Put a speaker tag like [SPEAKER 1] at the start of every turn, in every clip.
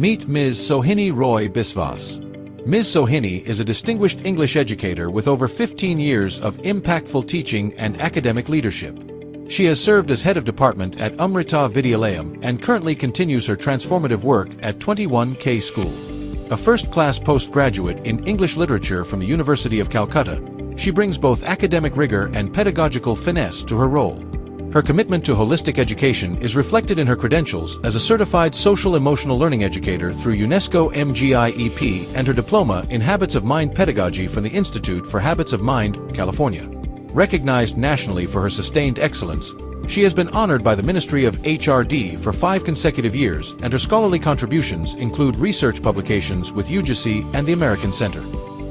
[SPEAKER 1] Meet Ms. Sohini Roy Biswas. Ms. Sohini is a distinguished English educator with over 15 years of impactful teaching and academic leadership. She has served as head of department at Amrita Vidyalayam and currently continues her transformative work at 21K School. A first-class postgraduate in English literature from the University of Calcutta, she brings both academic rigor and pedagogical finesse to her role. Her commitment to holistic education is reflected in her credentials as a certified social-emotional learning educator through UNESCO MGIEP and her diploma in Habits of Mind Pedagogy from the Institute for Habits of Mind, California. Recognized nationally for her sustained excellence, she has been honored by the Ministry of HRD for 5 consecutive years, and her scholarly contributions include research publications with UGC and the American Center.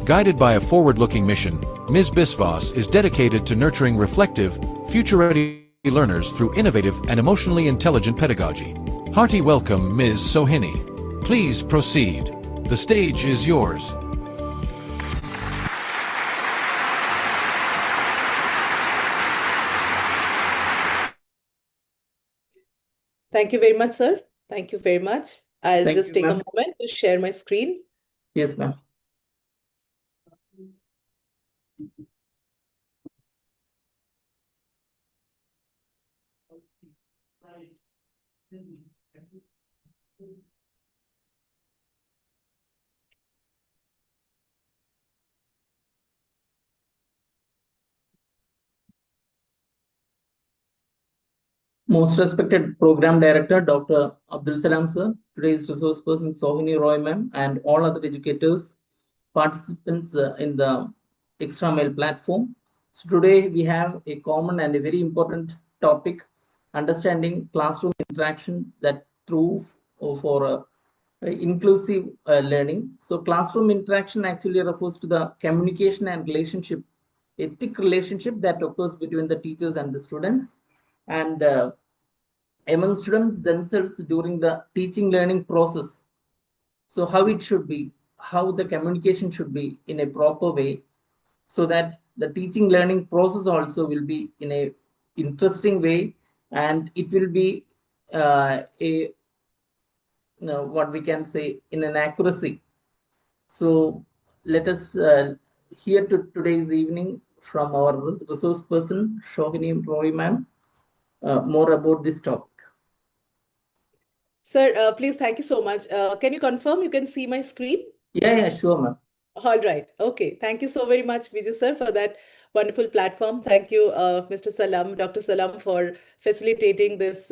[SPEAKER 1] Guided by a forward-looking mission, Ms. Biswas is dedicated to nurturing reflective, future-ready learners through innovative and emotionally intelligent pedagogy. Hearty welcome, Ms. Sohini. Please proceed. The stage is yours.
[SPEAKER 2] Thank you very much, sir. Thank you very much. I'll
[SPEAKER 3] Thank
[SPEAKER 2] just
[SPEAKER 3] you,
[SPEAKER 2] take a
[SPEAKER 3] ma'am.
[SPEAKER 2] moment to share my screen.
[SPEAKER 3] Yes, ma'am. Most respected Program Director, Dr. Abdul Salam, sir, today's resource person, Sohini Roy, ma'am, and all other educators, participants in the Extra Mile platform. So today we have a common and a very important topic, understanding classroom interaction that through for inclusive learning. So classroom interaction actually refers to the communication and relationship, ethic relationship that occurs between the teachers and the students, and among students themselves during the teaching learning process. So how it should be, how the communication should be in a proper way, so that the teaching learning process also will be in a interesting way, and it will be a what we can say in an accuracy. So let us hear to today's evening from our resource person Sohini Roy ma'am more about this topic.
[SPEAKER 2] Sir, please, thank you so much. Can you confirm you can see my screen?
[SPEAKER 3] Yeah, sure, ma'am.
[SPEAKER 2] All right. Okay. Thank you so very much, Biju sir, for that wonderful platform. Thank you, Mr. Salam, Dr. Salam, for facilitating this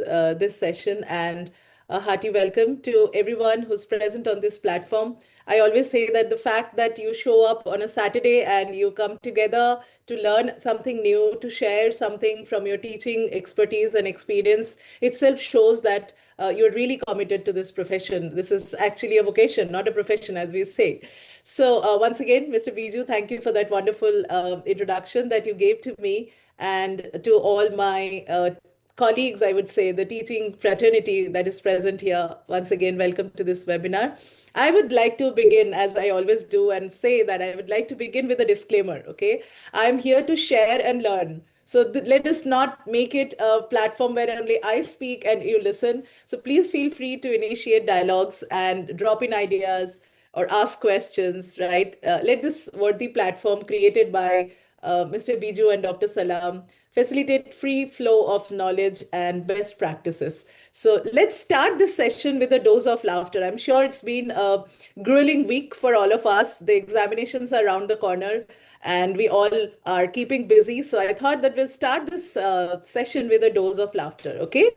[SPEAKER 2] session, and a hearty welcome to everyone who's present on this platform. I always say that the fact that you show up on a Saturday and you come together to learn something new, to share something from your teaching expertise and experience itself shows that you're really committed to this profession. This is actually a vocation, not a profession, as we say. So once again, Mr. Biju, thank you for that wonderful introduction that you gave to me and to all my colleagues, I would say, the teaching fraternity that is present here. Once again, welcome to this webinar. I would like to begin, as I always do, and say that I would like to begin with a disclaimer, okay? I'm here to share and learn. So let us not make it a platform where only I speak and you listen. So please feel free to initiate dialogues and drop in ideas or ask questions, right? Let this worthy platform created by Mr. Biju and Dr. Salam facilitate free flow of knowledge and best practices. So let's start this session with a dose of laughter. I'm sure it's been a grueling week for all of us. The examinations are around the corner and we all are keeping busy. So I thought that we'll start this session with a dose of laughter, okay?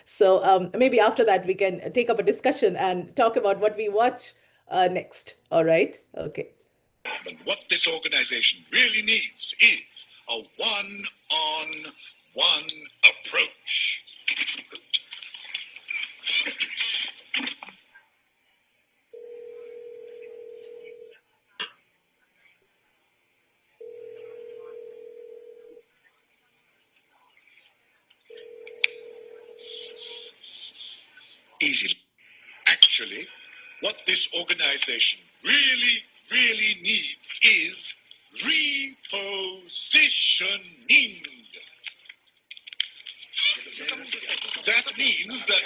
[SPEAKER 2] So maybe after that, we can take up a discussion and talk about what we watch next. All right? Okay.
[SPEAKER 4] And what this organization really needs is a one-on-one approach. Easily. Actually, what this organization really needs is repositioning. That means that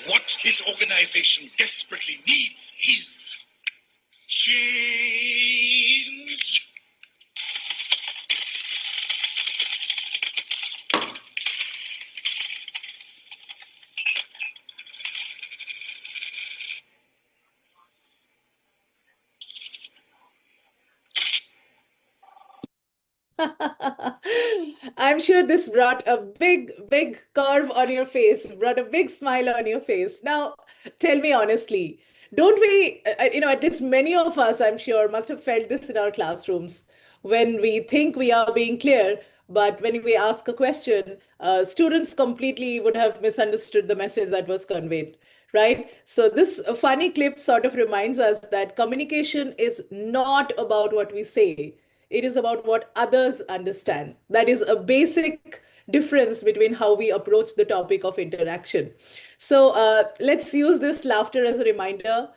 [SPEAKER 4] What this organization desperately needs is change.
[SPEAKER 2] I'm sure this brought a big curve on your face, brought a big smile on your face. Now, tell me honestly, don't we, at least many of us, I'm sure, must have felt this in our classrooms when we think we are being clear, but when we ask a question, students completely would have misunderstood the message that was conveyed, right? So this funny clip sort of reminds us that communication is not about what we say. It is about what others understand. That is a basic difference between how we approach the topic of interaction. So let's use this laughter as a reminder.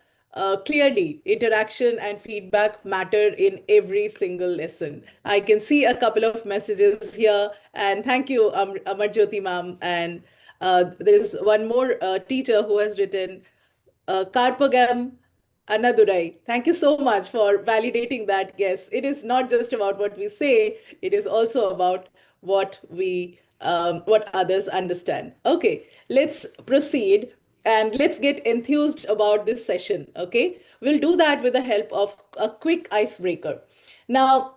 [SPEAKER 2] Clearly, interaction and feedback matter in every single lesson. I can see a couple of messages here, and thank you, Amarjyoti ma'am. And there is one more teacher who has written, Karpagam Anadurai. Thank you so much for validating that. Yes, it is not just about what we say, it is also about what others understand. Okay, let's proceed and let's get enthused about this session. Okay, we'll do that with the help of a quick icebreaker. Now,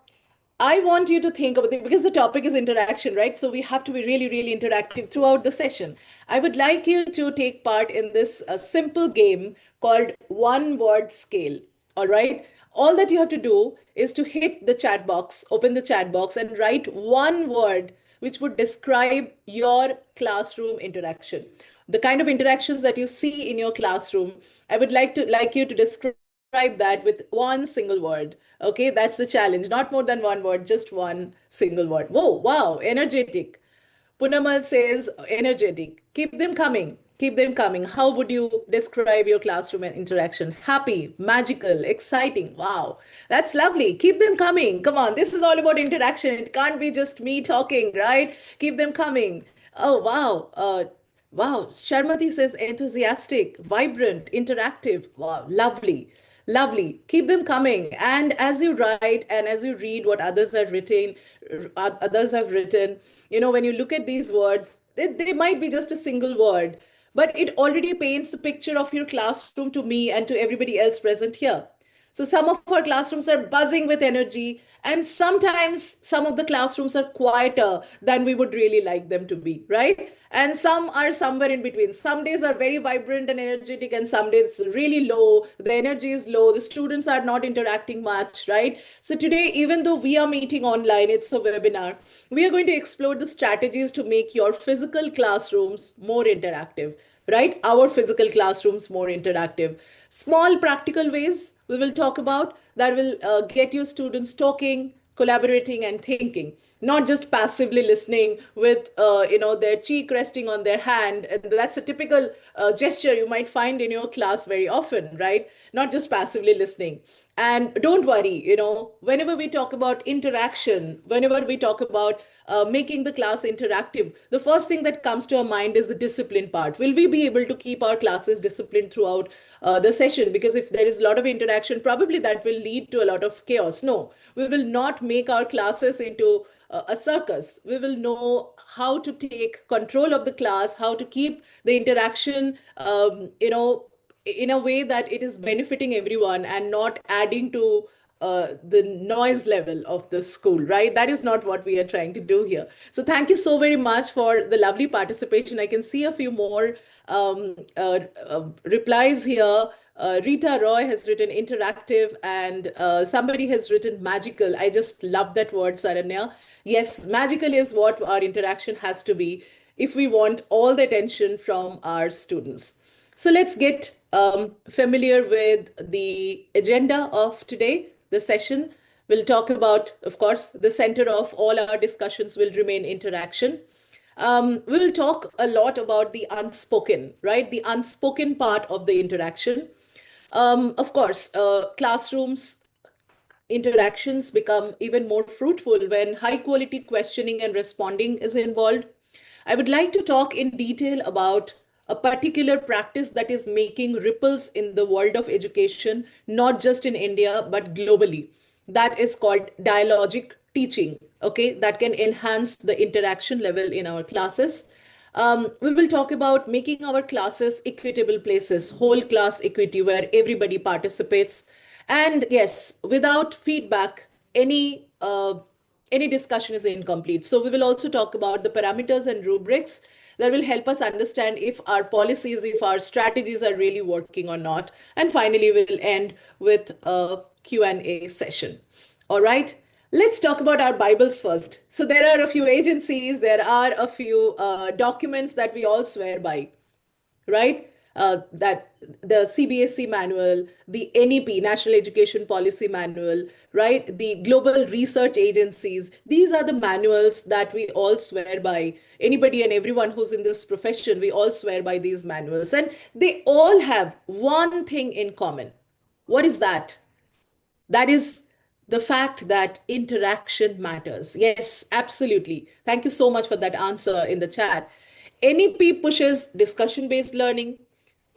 [SPEAKER 2] I want you to think about it because the topic is interaction, right? So we have to be really, really interactive throughout the session. I would like you to take part in this simple game called One Word Scale. All right. All that you have to do is to hit the chat box, open the chat box, and write one word which would describe your classroom interaction. The kind of interactions that you see in your classroom, I would like you to describe that with one single word. Okay, that's the challenge. Not more than one word, just one single word. Whoa, wow, energetic. Punamal says energetic. Keep them coming. Keep them coming. How would you describe your classroom interaction? Happy, magical, exciting. Wow, that's lovely. Keep them coming. Come on, this is all about interaction. It can't be just me talking, right? Keep them coming. Oh, wow. Wow. Sharmati says enthusiastic, vibrant, interactive. Wow, lovely. Lovely. Keep them coming. And as you write and as you read what others have written, when you look at these words, they might be just a single word, but it already paints the picture of your classroom to me and to everybody else present here. So some of our classrooms are buzzing with energy, and sometimes some of the classrooms are quieter than we would really like them to be, right? And some are somewhere in between. Some days are very vibrant and energetic, and some days really low. The energy is low. The students are not interacting much, right? So today, even though we are meeting online, it's a webinar, we are going to explore the strategies to make your physical classrooms more interactive, right? Our physical classrooms more interactive. Small practical ways we will talk about that will get your students talking, collaborating, and thinking, not just passively listening with their cheek resting on their hand. And that's a typical gesture you might find in your class very often, right? Not just passively listening. And don't worry, whenever we talk about interaction, whenever we talk about making the class interactive, the first thing that comes to our mind is the discipline part. Will we be able to keep our classes disciplined throughout the session? Because if there is a lot of interaction, probably that will lead to a lot of chaos. No, we will not make our classes into a circus. We will know how to take control of the class, how to keep the interaction, in a way that it is benefiting everyone and not adding to the noise level of the school, right? That is not what we are trying to do here. So thank you so very much for the lovely participation. I can see a few more replies here. Rita Roy has written interactive, and somebody has written magical. I just love that word, Saranya. Yes, magical is what our interaction has to be if we want all the attention from our students. So let's get familiar with the agenda of today, the session. We'll talk about, of course, the center of all our discussions will remain interaction. We will talk a lot about the unspoken, right? The unspoken part of the interaction. Of course, classrooms interactions become even more fruitful when high quality questioning and responding is involved. I would like to talk in detail about a particular practice that is making ripples in the world of education, not just in India, but globally. That is called dialogic teaching, okay, that can enhance the interaction level in our classes. We will talk about making our classes equitable places, whole class equity, where everybody participates. And yes, without feedback, any discussion is incomplete. So we will also talk about the parameters and rubrics that will help us understand if our policies, if our strategies are really working or not. And finally, we'll end with a Q&A session. All right. Let's talk about our Bibles first. So there are a few agencies, there are a few documents that we all swear by, right? That the CBSE manual, the NEP, National Education Policy Manual, right? The global research agencies. These are the manuals that we all swear by. Anybody and everyone who's in this profession, we all swear by these manuals. And they all have one thing in common. What is that? That is the fact that interaction matters. Yes, absolutely. Thank you so much for that answer in the chat. NEP pushes discussion based learning.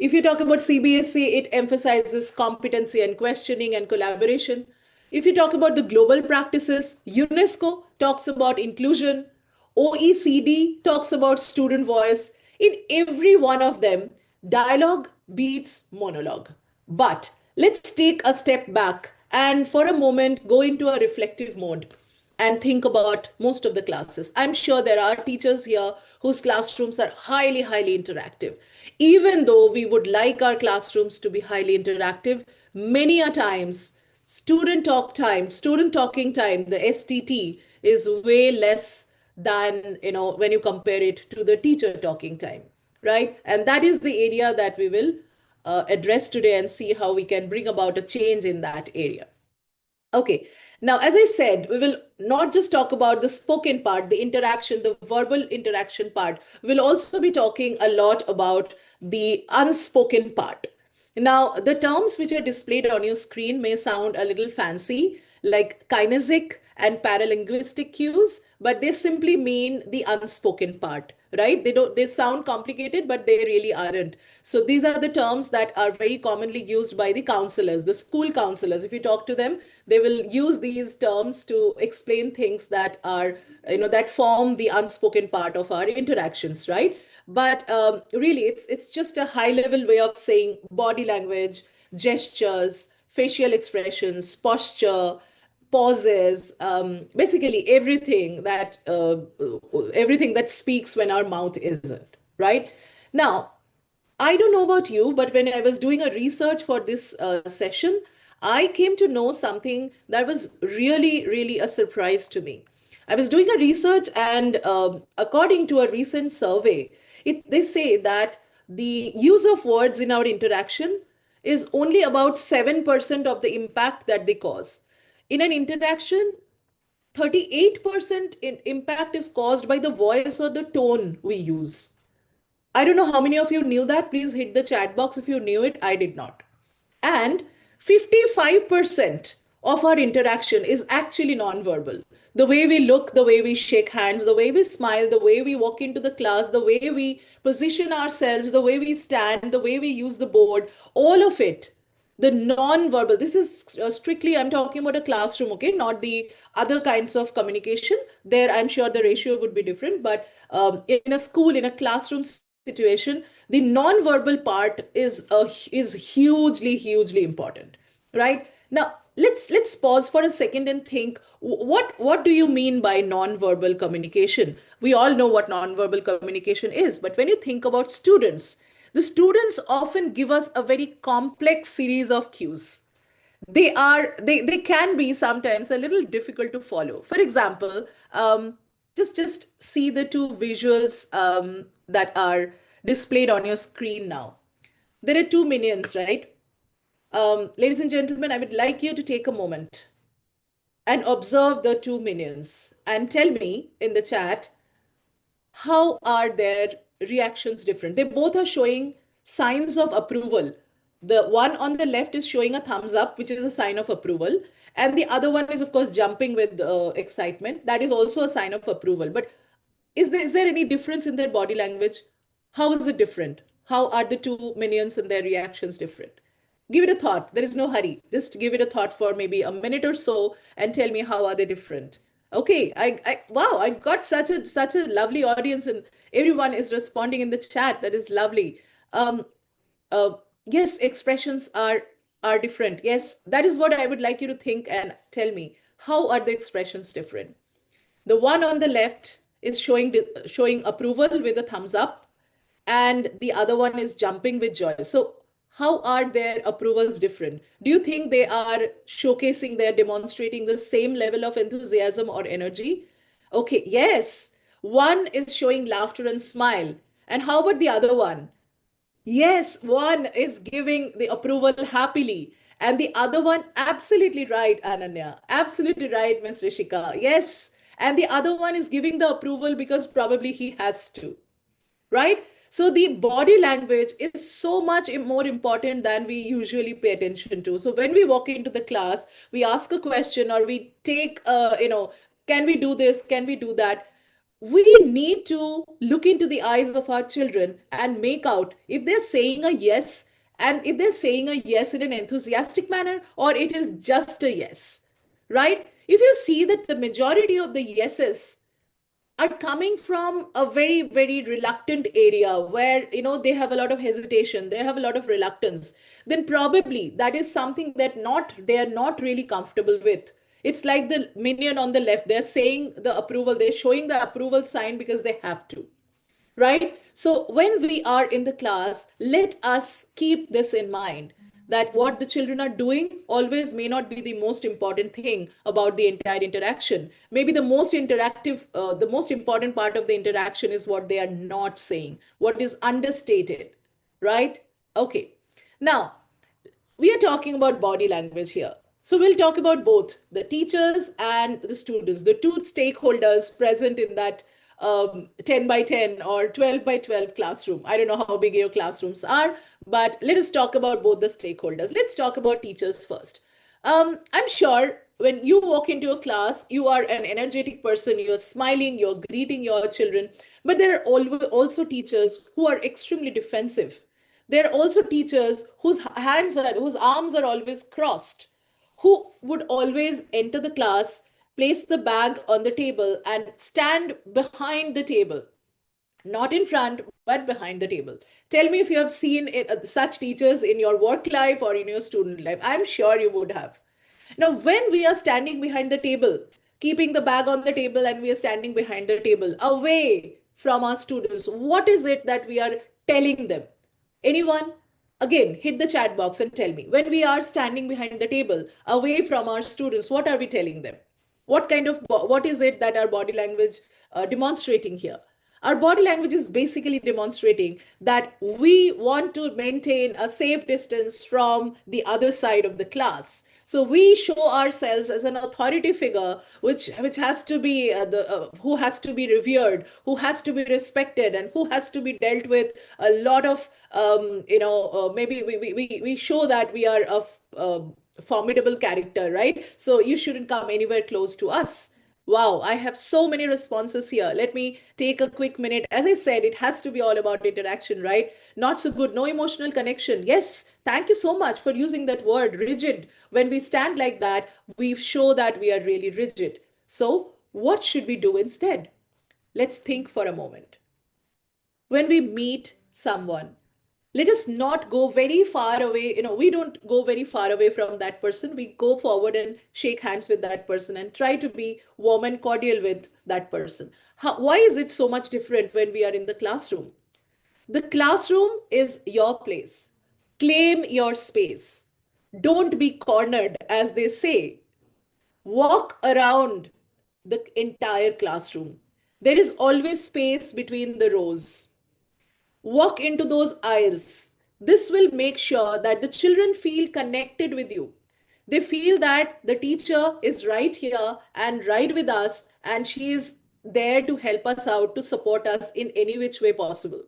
[SPEAKER 2] If you talk about CBSE, it emphasizes competency and questioning and collaboration. If you talk about the global practices, UNESCO talks about inclusion, OECD talks about student voice. In every one of them, dialogue beats monologue. But let's take a step back and for a moment go into a reflective mode and think about most of the classes. I'm sure there are teachers here whose classrooms are highly, highly interactive. Even though we would like our classrooms to be highly interactive, many a times student talking time, the STT is way less than, when you compare it to the teacher talking time, right? And that is the area that we will address today and see how we can bring about a change in that area. Okay, now, as I said, we will not just talk about the spoken part, the interaction, the verbal interaction part. We'll also be talking a lot about the unspoken part. Now, the terms which are displayed on your screen may sound a little fancy, like kinesic and paralinguistic cues, but they simply mean the unspoken part, right? They sound complicated, but they really aren't. So these are the terms that are very commonly used by the counselors, the school counselors. If you talk to them, they will use these terms to explain things that are, that form the unspoken part of our interactions, right? But really, it's just a high level way of saying body language, gestures, facial expressions, posture, pauses, basically everything that speaks when our mouth isn't, right? Now, I don't know about you, but when I was doing a research for this session, I came to know something that was really, really a surprise to me. I was doing a research, and according to a recent survey, they say that the use of words in our interaction is only about 7% of the impact that they cause. In an interaction, 38% impact is caused by the voice or the tone we use. I don't know how many of you knew that. Please hit the chat box if you knew it. I did not. And 55% of our interaction is actually nonverbal. The way we look, the way we shake hands, the way we smile, the way we walk into the class, the way we position ourselves, the way we stand, the way we use the board, all of it, the non-verbal, this is strictly, I'm talking about a classroom, okay, not the other kinds of communication. There, I'm sure the ratio would be different, but in a school, in a classroom situation, the non-verbal part is hugely, hugely important, right? Now, let's pause for a second and think, what do you mean by non-verbal communication? We all know what non-verbal communication is, but when you think about students, the students often give us a very complex series of cues. They can be sometimes a little difficult to follow. For example, just see the two visuals that are displayed on your screen now. There are two minions, right? Ladies and gentlemen, I would like you to take a moment and observe the two minions and tell me in the chat, how are their reactions different? They both are showing signs of approval. The one on the left is showing a thumbs up, which is a sign of approval. And the other one is, of course, jumping with excitement. That is also a sign of approval. But is there any difference in their body language? How is it different? How are the two minions and their reactions different? Give it a thought. There is no hurry. Just give it a thought for maybe a minute or so and tell me how are they different. Okay, wow, I got such a lovely audience and everyone is responding in the chat. That is lovely. Um, uh, yes, expressions are different. Yes, that is what I would like you to think and tell me. How are the expressions different? The one on the left is showing approval with a thumbs up, and the other one is jumping with joy. So how are their approvals different? Do you think they are showcasing, they're demonstrating the same level of enthusiasm or energy? Okay, yes. One is showing laughter and smile. And how about the other one? Yes, one is giving the approval happily, and the other one, absolutely right, Ananya. Absolutely right, Ms. Rishika. Yes. And the other one is giving the approval because probably he has to, right? So the body language is so much more important than we usually pay attention to. So when we walk into the class, we ask a question or we take, can we do this? Can we do that? We need to look into the eyes of our children and make out if they're saying a yes, and if they're saying a yes in an enthusiastic manner or it is just a yes, right? If you see that the majority of the yeses are coming from a very very reluctant area where they have a lot of hesitation, they have a lot of reluctance, then probably that is something that not they are not really comfortable with. It's like the minion on the left, they're saying the approval, they're showing the approval sign because they have to, right? So when we are in the class, let us keep this in mind, that what the children are doing always may not be the most important thing about the entire interaction. Maybe the most important part of the interaction is what they are not saying, what is understated, right? Okay. Now, we are talking about body language here. So we'll talk about both the teachers and the students, the two stakeholders present in that 10 by 10 or 12 by 12 classroom. I don't know how big your classrooms are, but let us talk about both the stakeholders. Let's talk about teachers first. I'm sure when you walk into a class, you are an energetic person, you're smiling, you're greeting your children, but there are also teachers who are extremely defensive. There are also teachers whose arms are always crossed, who would always enter the class, place the bag on the table, and stand behind the table, not in front, but behind the table. Tell me if you have seen such teachers in your work life or in your student life. I'm sure you would have. Now, when we are standing behind the table, keeping the bag on the table, and we are standing behind the table, away from our students, what is it that we are telling them? Anyone? Again, hit the chat box and tell me. When we are standing behind the table, away from our students, what are we telling them? What is it that our body language demonstrating here? Our body language is basically demonstrating that we want to maintain a safe distance from the other side of the class. So we show ourselves as an authority figure, which has to be who has to be revered, who has to be respected, and who has to be dealt with a lot of maybe we show that we are a formidable character, right? So you shouldn't come anywhere close to us. Wow, I have so many responses here. Let me take a quick minute. As I said, it has to be all about interaction, right? Not so good, no emotional connection. Yes, thank you so much for using that word, rigid. When we stand like that, we show that we are really rigid. So, what should we do instead? Let's think for a moment. When we meet someone, let us not go very far away. We don't go very far away from that person. We go forward and shake hands with that person and try to be warm and cordial with that person. Why is it so much different when we are in the classroom? The classroom is your place. Claim your space. Don't be cornered, as they say. Walk around the entire classroom. There is always space between the rows. Walk into those aisles. This will make sure that the children feel connected with you. They feel that the teacher is right here and right with us, and she is there to help us out, to support us in any which way possible.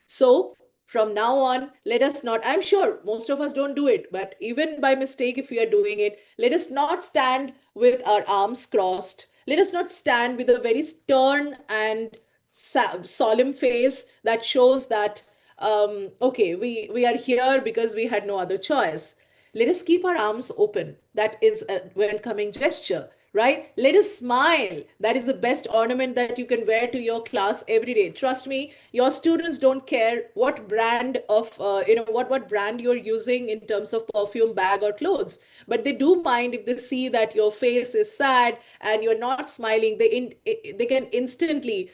[SPEAKER 2] So From now on, let us not, I'm sure most of us don't do it, but even by mistake, if we are doing it, let us not stand with our arms crossed. Let us not stand with a very stern and solemn face that shows that, okay, we are here because we had no other choice. Let us keep our arms open. That is a welcoming gesture, right? Let us smile. That is the best ornament that you can wear to your class every day. Trust me, your students don't care what brand of, what brand you're using in terms of perfume, bag, or clothes. But they do mind if they see that your face is sad and you're not smiling. They can instantly,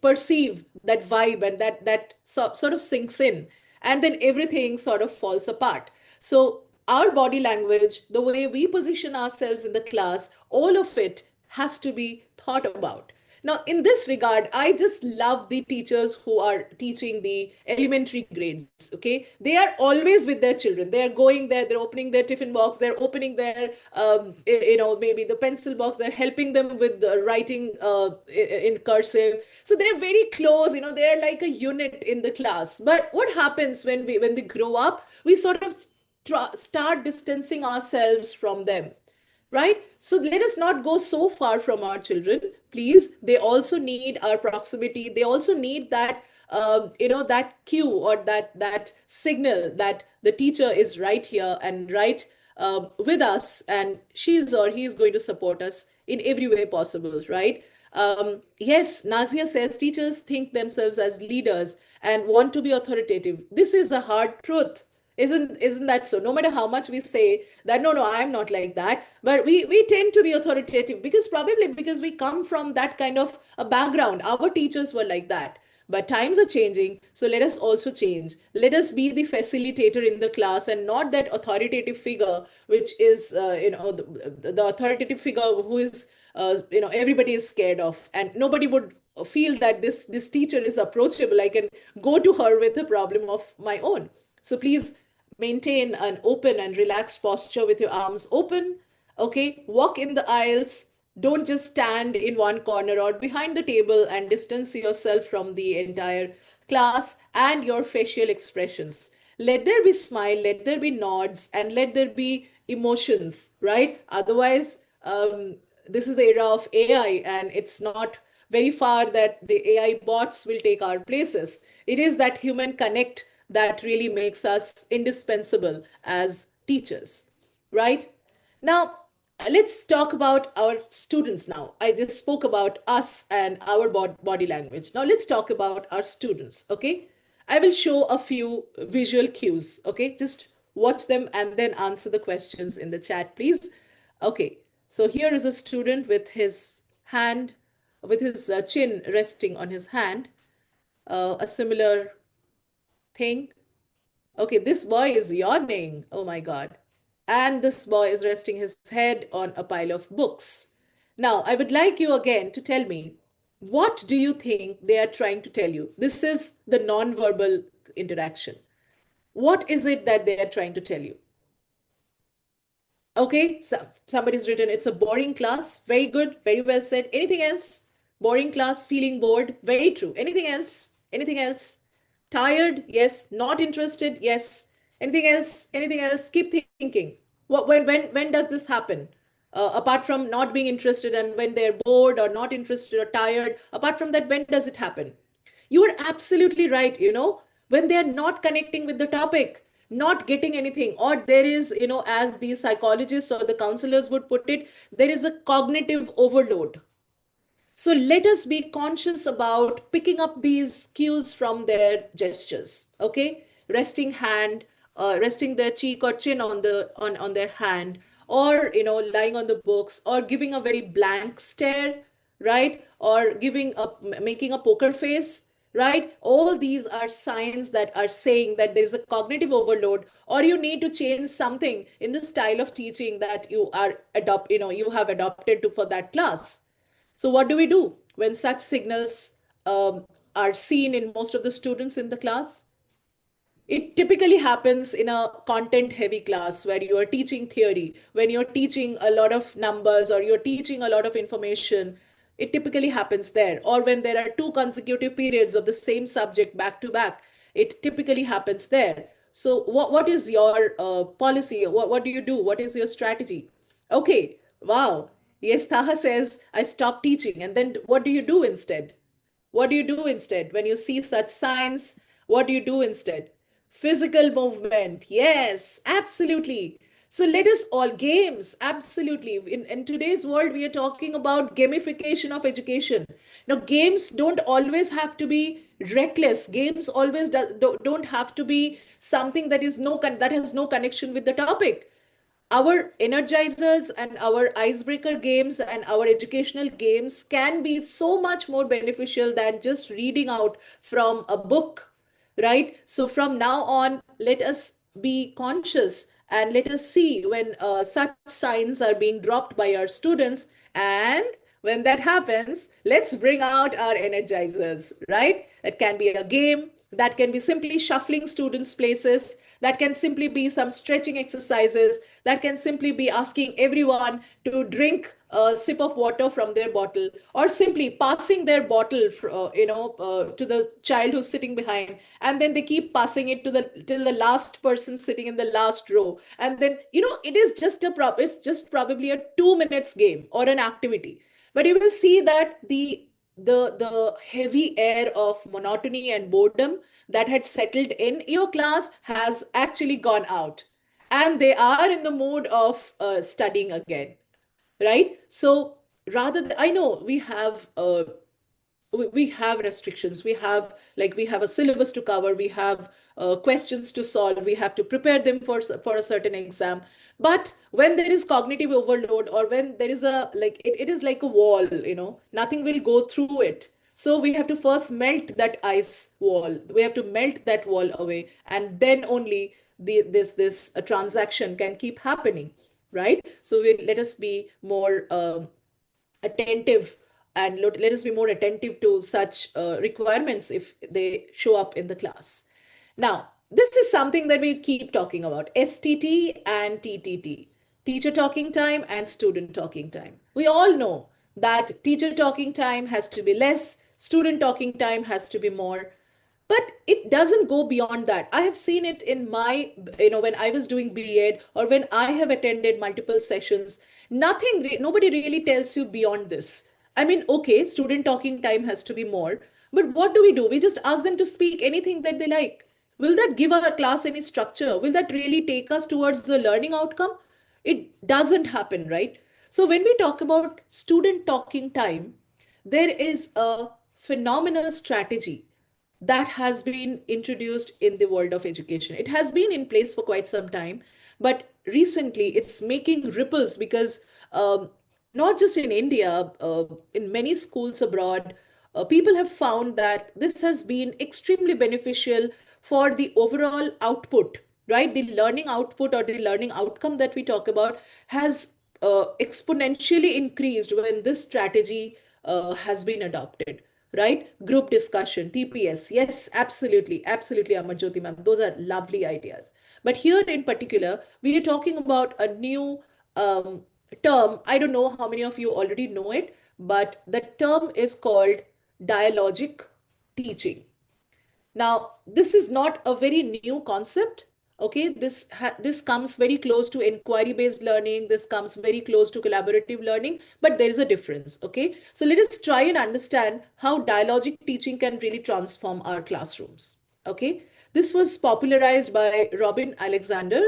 [SPEAKER 2] perceive that vibe, and that sort of sinks in. And then everything sort of falls apart. So our body language, the way we position ourselves in the class, all of it has to be thought about. Now, in this regard, I just love the teachers who are teaching the elementary grades. Okay, they are always with their children. They are going there, they're opening their tiffin box, they're opening their, maybe the pencil box, they're helping them with the writing in cursive. So they're very close, they're like a unit in the class. But what happens when they grow up? We sort of start distancing ourselves from them, right? So let us not go so far from our children, please. They also need our proximity. They also need that, that cue, or that signal that the teacher is right here and right with us, and she's or he is going to support us in every way possible, right? Yes, Nazia says teachers think themselves as leaders and want to be authoritative. This is a hard truth. Isn't that so? No matter how much we say that, no, I'm not like that, but we tend to be authoritative because, probably because we come from that kind of a background. Our teachers were like that. But times are changing, so let us also change. Let us be the facilitator in the class and not that authoritative figure, which is, the authoritative figure who is, everybody is scared of, and nobody would feel that this teacher is approachable. I can go to her with a problem of my own. So please maintain an open and relaxed posture with your arms open. Okay, walk in the aisles. Don't just stand in one corner or behind the table and distance yourself from the entire class and your facial expressions. Let there be smile, let there be nods, and let there be emotions, right? Otherwise, this is the era of AI, and it's not very far that the AI bots will take our places. It is that human connect that really makes us indispensable as teachers, right? Now, let's talk about our students now. I just spoke about us and our body language. Now, let's talk about our students, okay? I will show a few visual cues, okay? Just watch them and then answer the questions in the chat, please. Okay, so here is a student with his hand, with his chin resting on his hand. A similar thing. Okay, this boy is yawning. Oh my God. And this boy is resting his head on a pile of books. Now, I would like you again to tell me, what do you think they are trying to tell you? This is the non-verbal interaction. What is it that they are trying to tell you? Okay, so somebody's written, it's a boring class. Very good, very well said. Anything else? Boring class, feeling bored. Very true. Anything else? Anything else? Tired? Yes. Not interested? Yes. Anything else? Anything else? Keep thinking. When does this happen? Apart from not being interested, and when they're bored or not interested or tired, apart from that, when does it happen? You are absolutely right. When they are not connecting with the topic, not getting anything, or there is, as the psychologists or the counselors would put it, there is a cognitive overload. So let us be conscious about picking up these cues from their gestures. Okay, resting hand, resting their cheek or chin on their hand, or lying on the books, or giving a very blank stare, right? Or making a poker face, right? All these are signs that are saying that there is a cognitive overload, or you need to change something in the style of teaching that you have adopted to for that class. So what do we do when such signals are seen in most of the students in the class? It typically happens in a content heavy class where you are teaching theory, when you're teaching a lot of numbers or you're teaching a lot of information. It typically happens there. Or when there are two consecutive periods of the same subject back to back, it typically happens there. So what is your policy? What do you do? What is your strategy? Okay, wow. Yes, Taha says, I stopped teaching. And then what do you do instead? What do you do instead? When you see such signs, what do you do instead? Physical movement. Yes, absolutely. So let us all, games, absolutely. In today's world, we are talking about gamification of education. Now, games don't always have to be reckless. Games always don't have to be something that is that has no connection with the topic. Our energizers and our icebreaker games and our educational games can be so much more beneficial than just reading out from a book, right? So from now on, let us be conscious and let us see when such signs are being dropped by our students. And when that happens, let's bring out our energizers, right? That can be a game, that can be simply shuffling students' places, that can simply be some stretching exercises, that can simply be asking everyone to drink a sip of water from their bottle, or simply passing their bottle to the child who's sitting behind, and then they keep passing it to the till the last person sitting in the last row. And then it is just it's just probably a 2 minutes game or an activity, but you will see that the heavy air of monotony and boredom that had settled in your class has actually gone out, and they are in the mood of studying again, right? So I know we have restrictions, we have a syllabus to cover, we have questions to solve, we have to prepare them for a certain exam. But when there is cognitive overload, or when there is it is like a wall, nothing will go through it. So we have to first melt that ice wall, we have to melt that wall away, and then only this transaction can keep happening, right? So let us be more attentive, and let us be more attentive to such requirements if they show up in the class. Now, this is something that we keep talking about: STT and TTT, teacher talking time and student talking time. We all know that teacher talking time has to be less, student talking time has to be more. But it doesn't go beyond that. I have seen it in my, when I was doing B.Ed, or when I have attended multiple sessions. Nobody really tells you beyond this. I mean, okay, student talking time has to be more, but what do? We just ask them to speak anything that they like. Will that give our class any structure? Will that really take us towards the learning outcome? It doesn't happen, right? So when we talk about student talking time, there is a phenomenal strategy that has been introduced in the world of education. It has been in place for quite some time, but recently it's making ripples because not just in India, in many schools abroad, people have found that this has been extremely beneficial for the overall output, right? The learning output or the learning outcome that we talk about has exponentially increased when this strategy has been adopted, right? Group discussion, TPS. Yes, absolutely. Absolutely, Amarjyoti ma'am. Those are lovely ideas. But here in particular, we are talking about a new term. I don't know how many of you already know it, but the term is called dialogic teaching. Now, this is not a very new concept. Okay, this comes very close to inquiry-based learning. This comes very close to collaborative learning, but there is a difference. Okay, so let us try and understand how dialogic teaching can really transform our classrooms. Okay, this was popularized by Robin Alexander.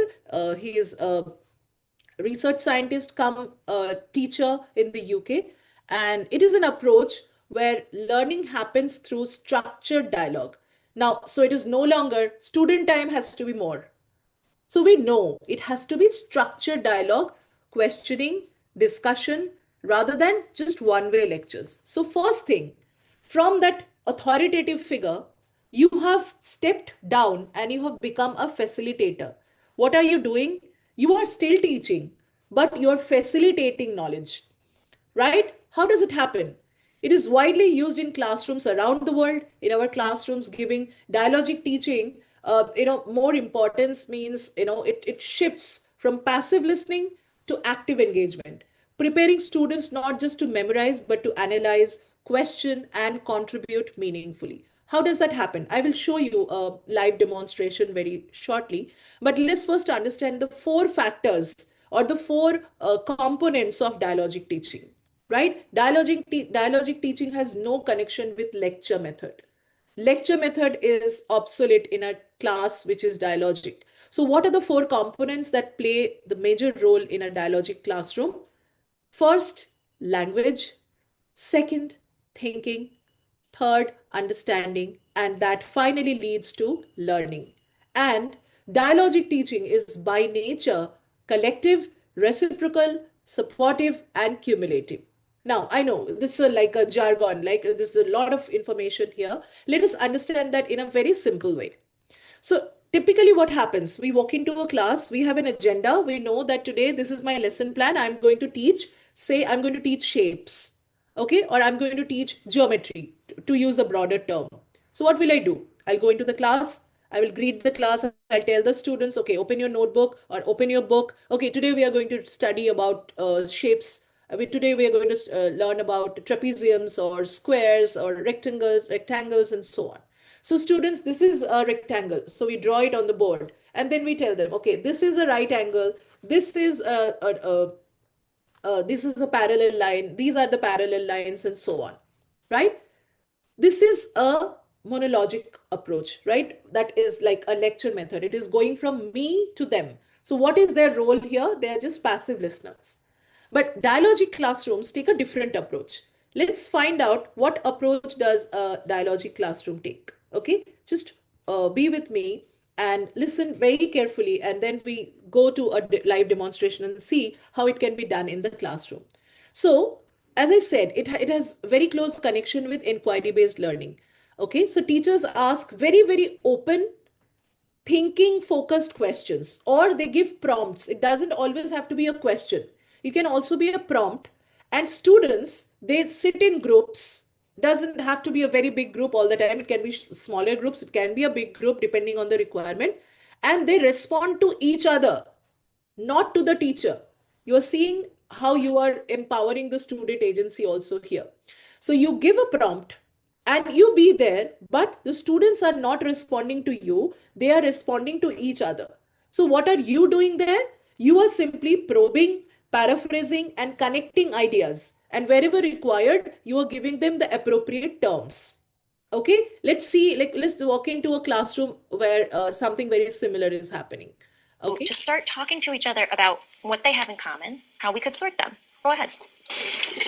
[SPEAKER 2] He is a research scientist come teacher in the UK, and it is an approach where learning happens through structured dialogue. Now, so it is no longer student time has to be more. So we know it has to be structured dialogue, questioning, discussion, rather than just one-way lectures. So first thing, from that authoritative figure, you have stepped down and you have become a facilitator. What are you doing? You are still teaching, but you are facilitating knowledge, right? How does it happen? It is widely used in classrooms around the world. In our classrooms, giving dialogic teaching, more importance means, it shifts from passive listening to active engagement, preparing students not just to memorize, but to analyze, question, and contribute meaningfully. How does that happen? I will show you a live demonstration very shortly, but let's first understand the four factors or the four components of dialogic teaching, right? Dialogic teaching has no connection with lecture method. Lecture method is obsolete in a class which is dialogic. So what are the four components that play the major role in a dialogic classroom? First, language. Second, thinking. Third, understanding. And that finally leads to learning. And dialogic teaching is by nature collective, reciprocal, supportive, and cumulative. Now, I know this is like a jargon, like there's a lot of information here. Let us understand that in a very simple way. So typically what happens, we walk into a class, we have an agenda, we know that today this is my lesson plan, I'm going to teach, say I'm going to teach shapes, okay, or I'm going to teach geometry, to use a broader term. So what will I do? I'll go into the class, I will greet the class, I'll tell the students, okay, open your notebook or open your book. Okay, today we are going to study about shapes. Today we are going to learn about trapeziums or squares or rectangles and so on. So students, this is a rectangle. So we draw it on the board and then we tell them, okay, this is a right angle. This is this is a parallel line. These are the parallel lines and so on, right? This is a monologic approach, right? That is like a lecture method. It is going from me to them. So what is their role here? They are just passive listeners. But dialogic classrooms take a different approach. Let's find out what approach does a dialogic classroom take. Okay, just be with me and listen very carefully, and then we go to a live demonstration and see how it can be done in the classroom. So, as I said, it has very close connection with inquiry-based learning. Okay, so teachers ask very, very open, thinking focused questions, or they give prompts. It doesn't always have to be a question. It can also be a prompt. And students, they sit in groups. Doesn't have to be a very big group all the time. It can be smaller groups. It can be a big group depending on the requirement. And they respond to each other, not to the teacher. You are seeing how you are empowering the student agency also here. So you give a prompt and you be there, but the students are not responding to you. They are responding to each other. So what are you doing there? You are simply probing, paraphrasing, and connecting ideas. And wherever required, you are giving them the appropriate terms. Okay, let's see, let's walk into a classroom where something very similar is happening. Okay.
[SPEAKER 5] To start talking to each other about what they have in common, how we could sort them. Go ahead.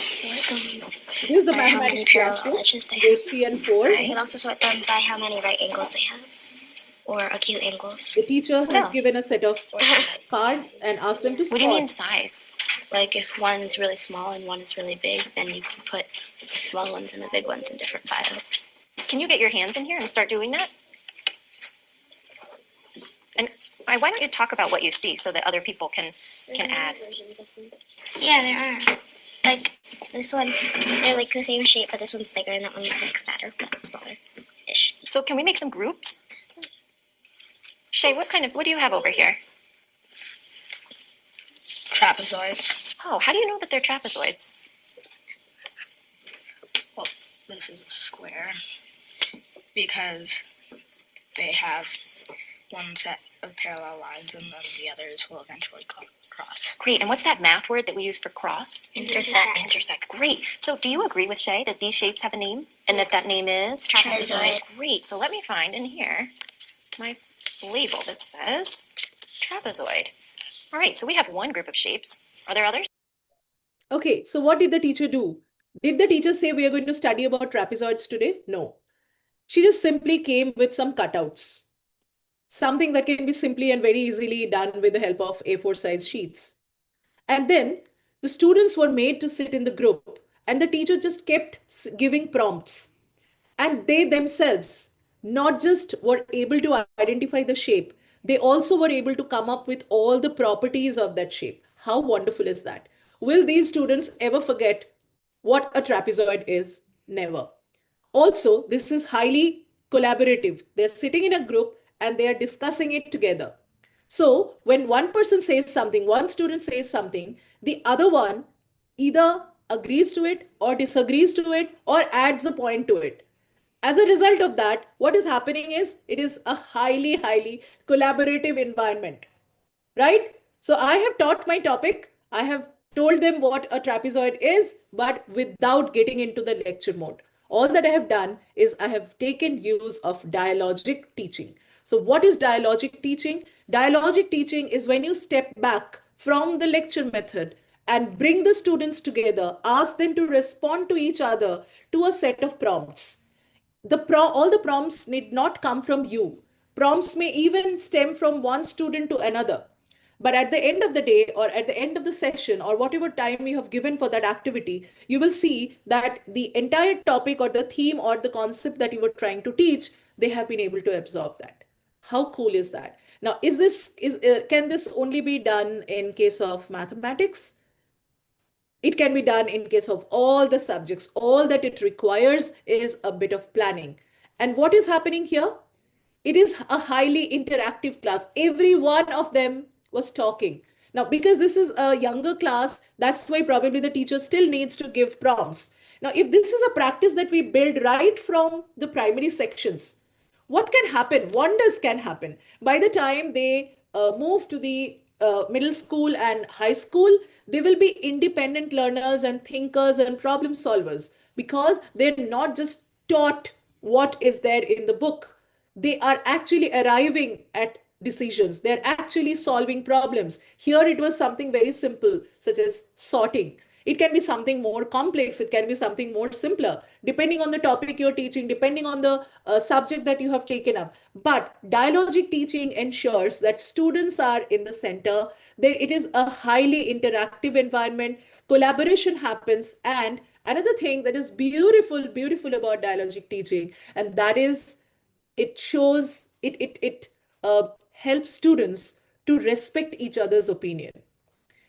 [SPEAKER 6] Sort them
[SPEAKER 2] This is the
[SPEAKER 6] by how many
[SPEAKER 2] mathematics
[SPEAKER 6] parallel
[SPEAKER 2] classroom,
[SPEAKER 6] edges they
[SPEAKER 2] grade
[SPEAKER 6] have.
[SPEAKER 2] 3 and 4.
[SPEAKER 6] You can also sort them by how many right angles they have, or acute angles.
[SPEAKER 2] The teacher has
[SPEAKER 5] else?
[SPEAKER 2] given a set of
[SPEAKER 6] Sort them by
[SPEAKER 2] cards and asked them to
[SPEAKER 5] What do you mean
[SPEAKER 2] sort.
[SPEAKER 5] size?
[SPEAKER 6] Like if one is really small and one is really big, then you can put the small ones and the big ones in different piles.
[SPEAKER 5] Can you get your hands in here and start doing that? And why don't you talk about what you see so that other people can add?
[SPEAKER 6] Versions of them. Yeah, there are. Like this one, they're like the same shape, but this one's bigger and that one's like fatter, but smaller-ish.
[SPEAKER 5] So can we make some groups? Shay, what do you have over here?
[SPEAKER 7] Trapezoids.
[SPEAKER 5] Oh, how do you know that they're trapezoids?
[SPEAKER 7] Well, this is a square because they have one set of parallel lines and then the others will eventually cross.
[SPEAKER 5] Great, and what's that math word that we use for cross?
[SPEAKER 6] Intersect.
[SPEAKER 5] Intersect, great. So do you agree with Shay that these shapes have a name and that name is?
[SPEAKER 6] Trapezoid.
[SPEAKER 5] Great, so let me find in here my label that says trapezoid. All right, so we have one group of shapes. Are there others?
[SPEAKER 2] Okay, so what did the teacher do? Did the teacher say we are going to study about trapezoids today? No. She just simply came with some cutouts. Something that can be simply and very easily done with the help of A4 size sheets. And then the students were made to sit in the group and the teacher just kept giving prompts. And they themselves not just were able to identify the shape, they also were able to come up with all the properties of that shape. How wonderful is that? Will these students ever forget what a trapezoid is? Never. Also, this is highly collaborative. They're sitting in a group and they are discussing it together. So when one person says something, one student says something, the other one either agrees to it or disagrees to it or adds a point to it. As a result of that, what is happening is it is a highly, highly collaborative environment, right? So I have taught my topic. I have told them what a trapezoid is, but without getting into the lecture mode. All that I have done is I have taken use of dialogic teaching. So what is dialogic teaching? Dialogic teaching is when you step back from the lecture method and bring the students together, ask them to respond to each other to a set of prompts. All the prompts need not come from you. Prompts may even stem from one student to another. But at the end of the day, or at the end of the session, or whatever time you have given for that activity, you will see that the entire topic or the theme or the concept that you were trying to teach, they have been able to absorb that. How cool is that? Now, can this only be done in case of mathematics? It can be done in case of all the subjects. All that it requires is a bit of planning. And what is happening here? It is a highly interactive class. Every one of them was talking. Now, because this is a younger class, that's why probably the teacher still needs to give prompts. Now, if this is a practice that we build right from the primary sections, what can happen? Wonders can happen. By the time they move to the middle school and high school, they will be independent learners and thinkers and problem solvers, because they're not just taught what is there in the book. They are actually arriving at decisions. They're actually solving problems. Here it was something very simple, such as sorting. It can be something more complex. It can be something more simpler, depending on the topic you're teaching, depending on the subject that you have taken up. But dialogic teaching ensures that students are in the center. It is a highly interactive environment. Collaboration happens. And another thing that is beautiful, beautiful about dialogic teaching, and that is it shows, it helps students to respect each other's opinion.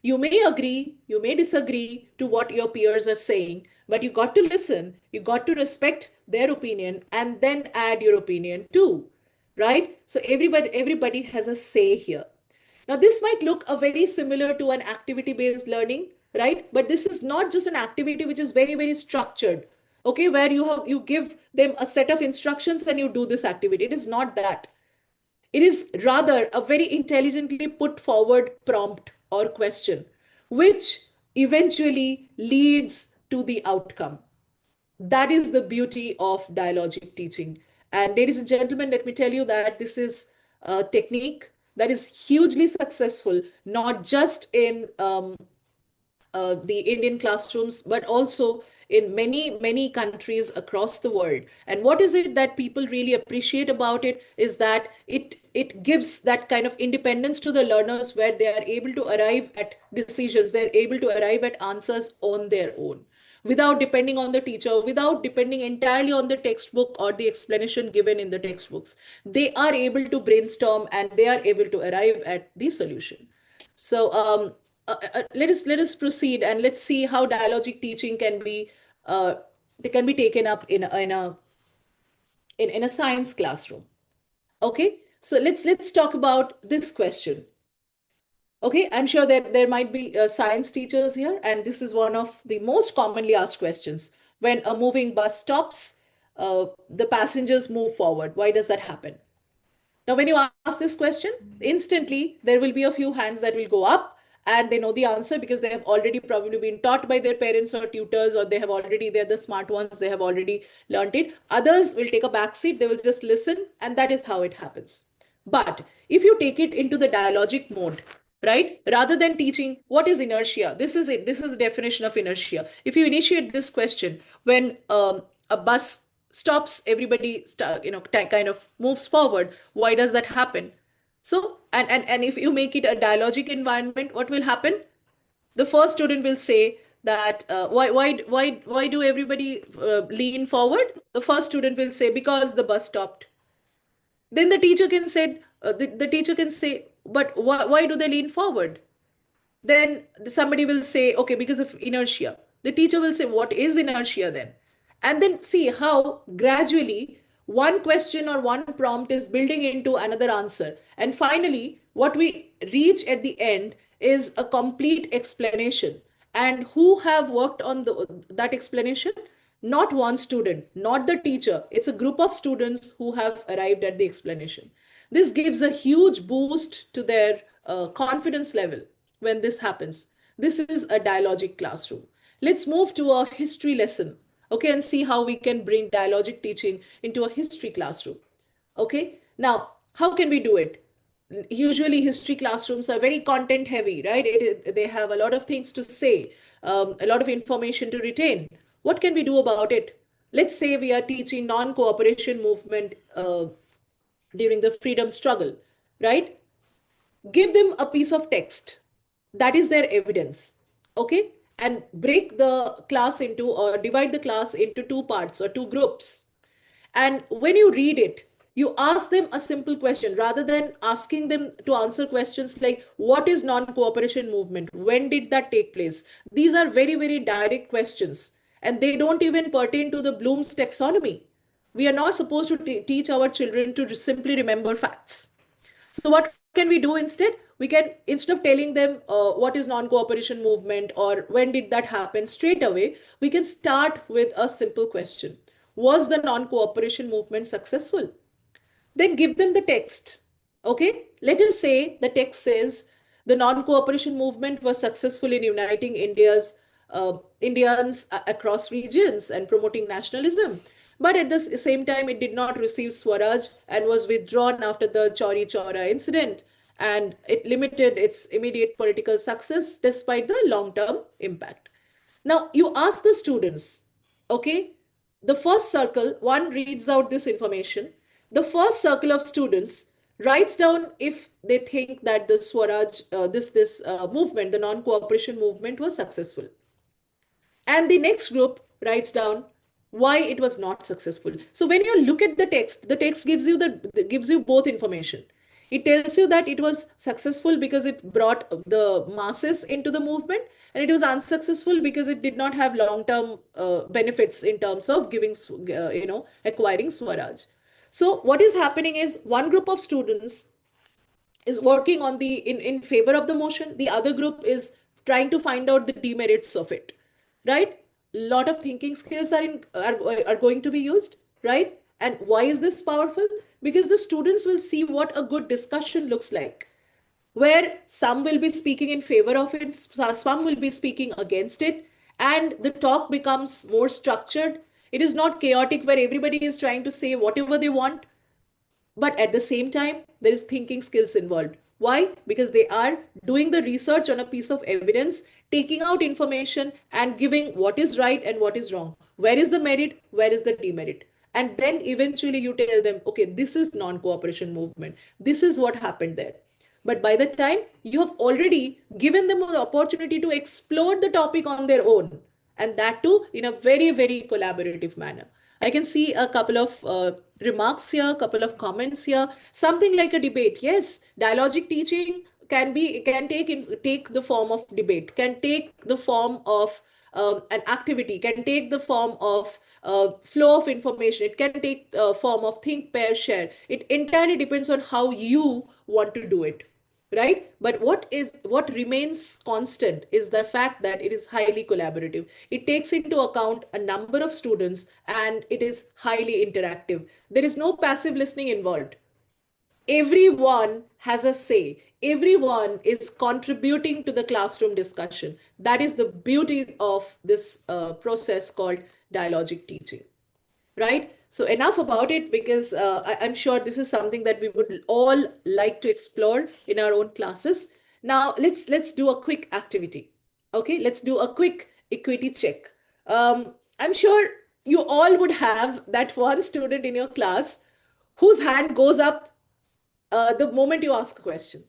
[SPEAKER 2] You may agree, you may disagree to what your peers are saying, but you got to listen, you got to respect their opinion and then add your opinion too, right? So everybody has a say here. Now, this might look a very similar to an activity-based learning, right? But this is not just an activity which is very, very structured, okay, where you give them a set of instructions and you do this activity. It is not that. It is rather a very intelligently put forward prompt or question, which eventually leads to the outcome. That is the beauty of dialogic teaching. And ladies and gentlemen, let me tell you that this is a technique that is hugely successful, not just in the Indian classrooms, but also in many, many countries across the world. And what is it that people really appreciate about it is that it gives that kind of independence to the learners, where they are able to arrive at decisions, they're able to arrive at answers on their own, without depending on the teacher, without depending entirely on the textbook or the explanation given in the textbooks. They are able to brainstorm and they are able to arrive at the solution. So let us proceed, and let's see how dialogic teaching can be taken up in a science classroom. Okay, so let's talk about this question. Okay, I'm sure that there might be science teachers here, and this is one of the most commonly asked questions. When a moving bus stops, the passengers move forward. Why does that happen? Now, when you ask this question, instantly there will be a few hands that will go up, and they know the answer because they have already probably been taught by their parents or tutors, or they're the smart ones, they have already learned it. Others will take a back seat, they will just listen, and that is how it happens. But if you take it into the dialogic mode, right, rather than teaching what is inertia, this is it, this is the definition of inertia. If you initiate this question, when a bus stops, everybody kind of moves forward. Why does that happen? So, and if you make it a dialogic environment, what will happen? The first student will say that why do everybody lean forward? The first student will say, because the bus stopped. Then the teacher can say, but why do they lean forward? Then somebody will say, okay, because of inertia. The teacher will say, what is inertia then? And then see how gradually one question or one prompt is building into another answer. And finally, what we reach at the end is a complete explanation. And who have worked on that explanation? Not one student, not the teacher. It's a group of students who have arrived at the explanation. This gives a huge boost to their confidence level when this happens. This is a dialogic classroom. Let's move to a history lesson, okay, and see how we can bring dialogic teaching into a history classroom. Okay, now how can we do it? Usually history classrooms are very content heavy, right? They have a lot of things to say, a lot of information to retain. What can we do about it? Let's say we are teaching non-cooperation movement during the freedom struggle, right? Give them a piece of text. That is their evidence, okay? And break the class into, or divide the class into two parts or two groups. And when you read it, you ask them a simple question rather than asking them to answer questions like, what is non-cooperation movement? When did that take place? These are very, very direct questions, and they don't even pertain to the Bloom's taxonomy. We are not supposed to teach our children to simply remember facts. So what can we do instead? We can, instead of telling them what is non-cooperation movement or when did that happen straight away, we can start with a simple question. Was the non-cooperation movement successful? Then give them the text. Okay, let us say the text says the non-cooperation movement was successful in uniting Indians across regions and promoting nationalism. But at the same time, it did not receive Swaraj and was withdrawn after the Chauri Chaura incident. And it limited its immediate political success despite the long-term impact. Now, you ask the students, okay, the first circle, one reads out this information. The first circle of students writes down if they think that the Swaraj, this movement, the non-cooperation movement was successful. And the next group writes down why it was not successful. So when you look at the text gives you both information. It tells you that it was successful because it brought the masses into the movement, and it was unsuccessful because it did not have long-term benefits in terms of giving, acquiring Swaraj. So what is happening is one group of students is working on in favor of the motion. The other group is trying to find out the demerits of it, right? A lot of thinking skills are going to be used, right? And why is this powerful? Because the students will see what a good discussion looks like, where some will be speaking in favor of it, some will be speaking against it, and the talk becomes more structured. It is not chaotic where everybody is trying to say whatever they want, but at the same time, there is thinking skills involved. Why? Because they are doing the research on a piece of evidence, taking out information and giving what is right and what is wrong. Where is the merit? Where is the demerit? And then eventually you tell them, okay, this is non-cooperation movement. This is what happened there. But by the time you have already given them the opportunity to explore the topic on their own, and that too in a very, very collaborative manner. I can see a couple of remarks here, a couple of comments here, something like a debate. Yes, dialogic teaching can take the form of debate, can take the form of an activity, can take the form of flow of information. It can take the form of think, pair, share. It entirely depends on how you want to do it, right? But what remains constant is the fact that it is highly collaborative. It takes into account a number of students and it is highly interactive. There is no passive listening involved. Everyone has a say. Everyone is contributing to the classroom discussion. That is the beauty of this process called dialogic teaching, right? So enough about it, because I'm sure this is something that we would all like to explore in our own classes. Now let's do a quick activity. Okay, let's do a quick equity check. I'm sure you all would have that one student in your class whose hand goes up the moment you ask a question,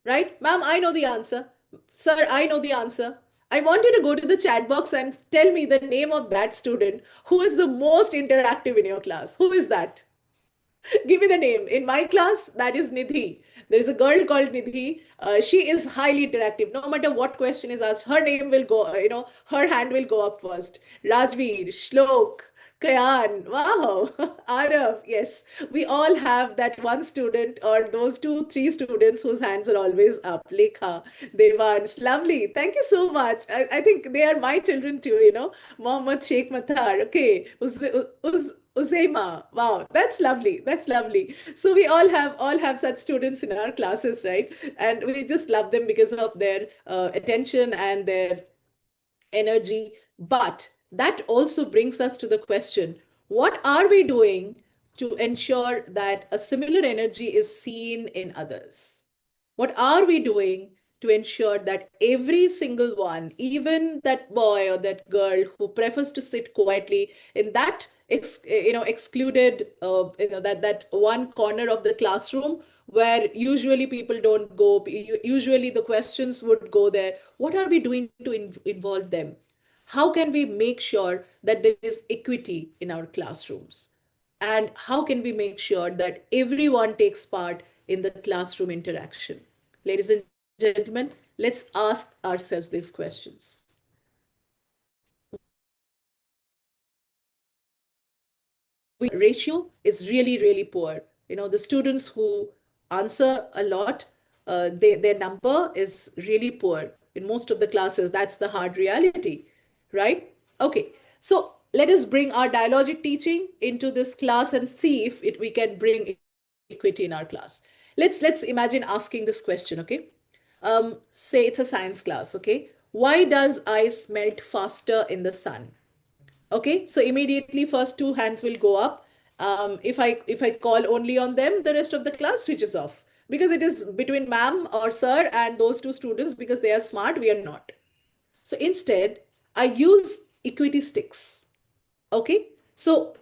[SPEAKER 2] right? Ma'am, I know the answer. Sir, I know the answer. I want you to go to the chat box and tell me the name of that student who is the most interactive in your class. Who is that? Give me the name. In my class, that is Nidhi. There is a girl called Nidhi. She is highly interactive. No matter what question is asked, her name will go, her hand will go up first. Rajveer, Shlok, Kayan, wow, Arav, yes. We all have that one student or those two, three students whose hands are always up. Lekha, Devansh, lovely. Thank you so much. I think they are my children too, you know. Mohammed Sheikh Mathar, okay. Uzaima, wow, that's lovely. That's lovely. So we all have such students in our classes, right? And we just love them because of their attention and their energy. But that also brings us to the question, what are we doing to ensure that a similar energy is seen in others? What are we doing to ensure that every single one, even that boy or that girl who prefers to sit quietly in that excluded that one corner of the classroom where usually people don't go, usually the questions would go there, what are we doing to involve them? How can we make sure that there is equity in our classrooms? And how can we make sure that everyone takes part in the classroom interaction? Ladies and gentlemen, let's ask ourselves these questions. Ratio is really, really poor. You know, the students who answer a lot, their number is really poor in most of the classes. That's the hard reality, right? Okay, so let us bring our dialogic teaching into this class and see if we can bring equity in our class. Let's imagine asking this question, okay? Say it's a science class, okay? Why does ice melt faster in the sun? Okay, so immediately first two hands will go up. If I call only on them, the rest of the class switches off because it is between ma'am or sir and those two students because they are smart, we are not. So instead, I use equity sticks. Okay, so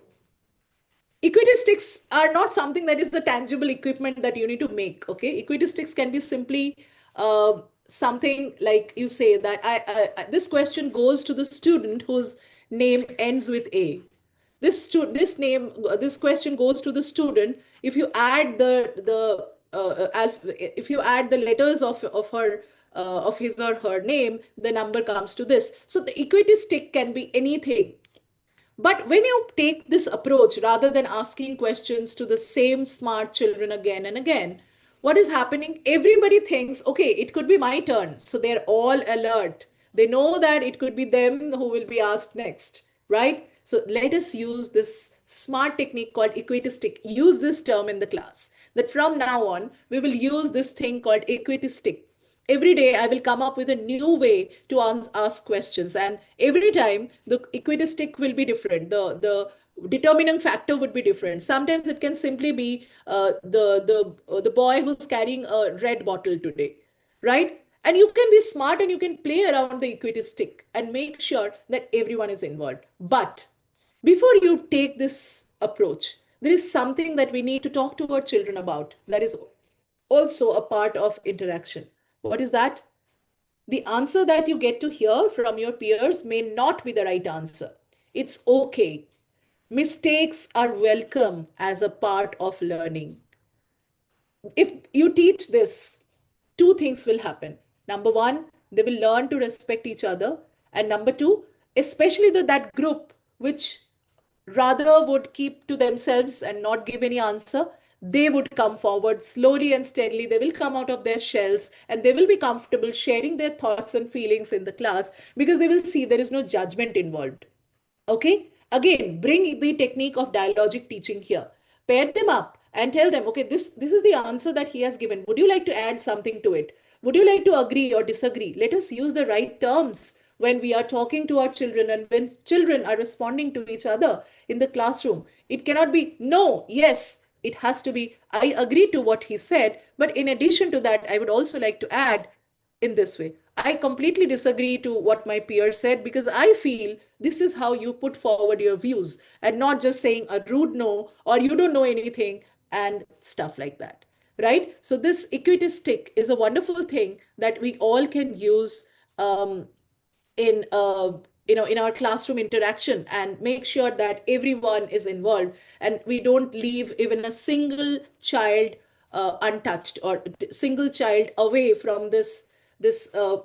[SPEAKER 2] equity sticks are not something that is the tangible equipment that you need to make. Okay, equity sticks can be simply something like you say that this question goes to the student whose name ends with A. This question goes to the student. If you add if you add the letters of her of his or her name, the number comes to this. So the equity stick can be anything. But when you take this approach, rather than asking questions to the same smart children again and again, what is happening? Everybody thinks, okay, it could be my turn. So they're all alert. They know that it could be them who will be asked next, right? So let us use this smart technique called equity stick. Use this term in the class. That from now on, we will use this thing called equity stick. Every day I will come up with a new way to ask questions, and every time the equity stick will be different. The determining factor would be different. Sometimes it can simply be the boy who's carrying a red bottle today, right? And you can be smart and you can play around the equity stick and make sure that everyone is involved. But before you take this approach, there is something that we need to talk to our children about that is also a part of interaction. What is that? The answer that you get to hear from your peers may not be the right answer. It's okay. Mistakes are welcome as a part of learning. If you teach this, two things will happen. Number one, they will learn to respect each other. And number two, especially that group which rather would keep to themselves and not give any answer, they would come forward slowly and steadily. They will come out of their shells and they will be comfortable sharing their thoughts and feelings in the class because they will see there is no judgment involved. Okay, again, bring the technique of dialogic teaching here. Pair them up and tell them, okay, this is the answer that he has given. Would you like to add something to it? Would you like to agree or disagree? Let us use the right terms when we are talking to our children and when children are responding to each other in the classroom. It cannot be no, yes. It has to be, I agree to what he said, but in addition to that, I would also like to add in this way. I completely disagree to what my peer said because I feel this is how you put forward your views and not just saying a rude no or you don't know anything and stuff like that, right? So this equity stick is a wonderful thing that we all can use in in our classroom interaction and make sure that everyone is involved and we don't leave even a single child untouched or single child away from this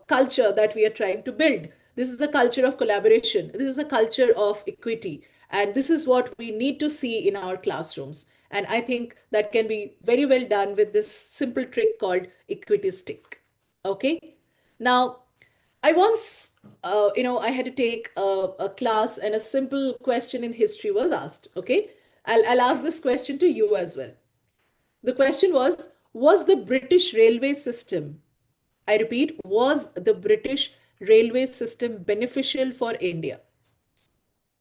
[SPEAKER 2] culture that we are trying to build. This is a culture of collaboration. This is a culture of equity. And this is what we need to see in our classrooms. And I think that can be very well done with this simple trick called equity stick. Okay. Now, I once, I had to take a class and a simple question in history was asked. Okay. I'll ask this question to you as well. The question was the British railway system, I repeat, was the British railway system beneficial for India?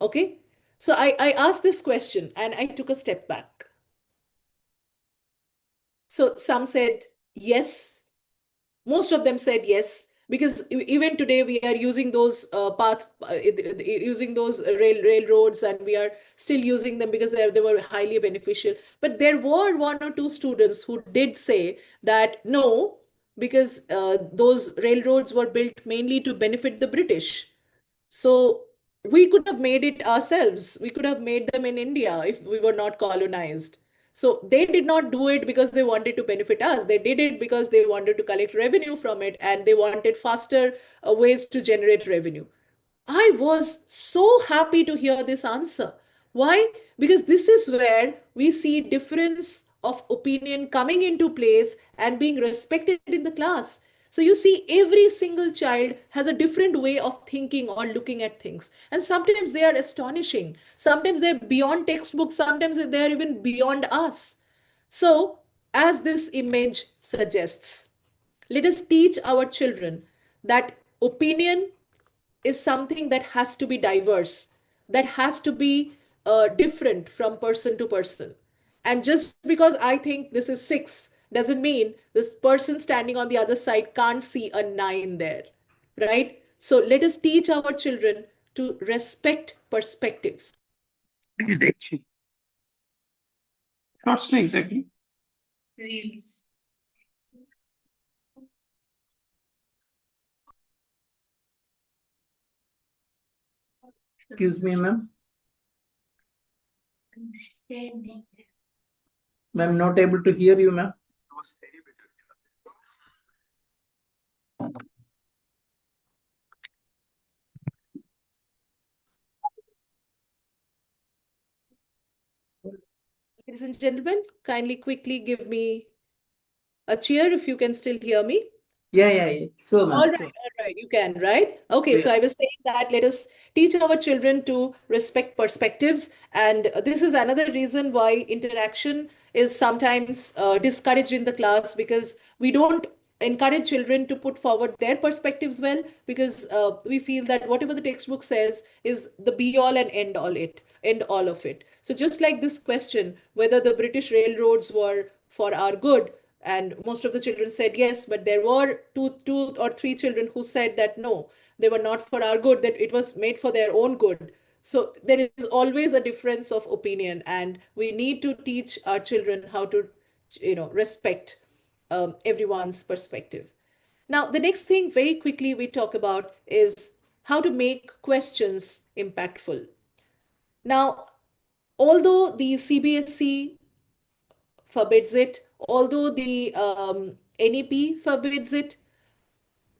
[SPEAKER 2] Okay. So I asked this question and I took a step back. So some said yes. Most of them said yes, because even today we are using those using those railroads, and we are still using them because they were highly beneficial. But there were one or two students who did say that no, because those railroads were built mainly to benefit the British. So we could have made it ourselves. We could have made them in India if we were not colonized. So they did not do it because they wanted to benefit us. They did it because they wanted to collect revenue from it, and they wanted faster ways to generate revenue. I was so happy to hear this answer. Why? Because this is where we see difference of opinion coming into place and being respected in the class. So you see, every single child has a different way of thinking or looking at things. And sometimes they are astonishing. Sometimes they're beyond textbooks. Sometimes they're even beyond us. So, as this image suggests, let us teach our children that opinion is something that has to be diverse, that has to be different from person to person. And just because I think this is 6 doesn't mean this person standing on the other side can't see a 9 there, right? So let us teach our children to respect perspectives.
[SPEAKER 8] Exactly. Thoughts, not exactly.
[SPEAKER 7] Reels.
[SPEAKER 3] Excuse me, ma'am. Ma'am, not able to hear you, ma'am.
[SPEAKER 2] Ladies and gentlemen, kindly quickly give me a cheer if you can still hear me.
[SPEAKER 3] Yeah. Sure, ma'am.
[SPEAKER 2] All right, you can, right? Okay, so I was saying that let us teach our children to respect perspectives. And this is another reason why interaction is sometimes discouraged in the class, because we don't encourage children to put forward their perspectives well, because we feel that whatever the textbook says is the be all and end all of it. So just like this question, whether the British railroads were for our good, and most of the children said yes, but there were two or three children who said that no, they were not for our good, that it was made for their own good. So there is always a difference of opinion, and we need to teach our children how to respect everyone's perspective. Now, the next thing very quickly we talk about is how to make questions impactful. Now, although the CBSE forbids it, although the NEP forbids it,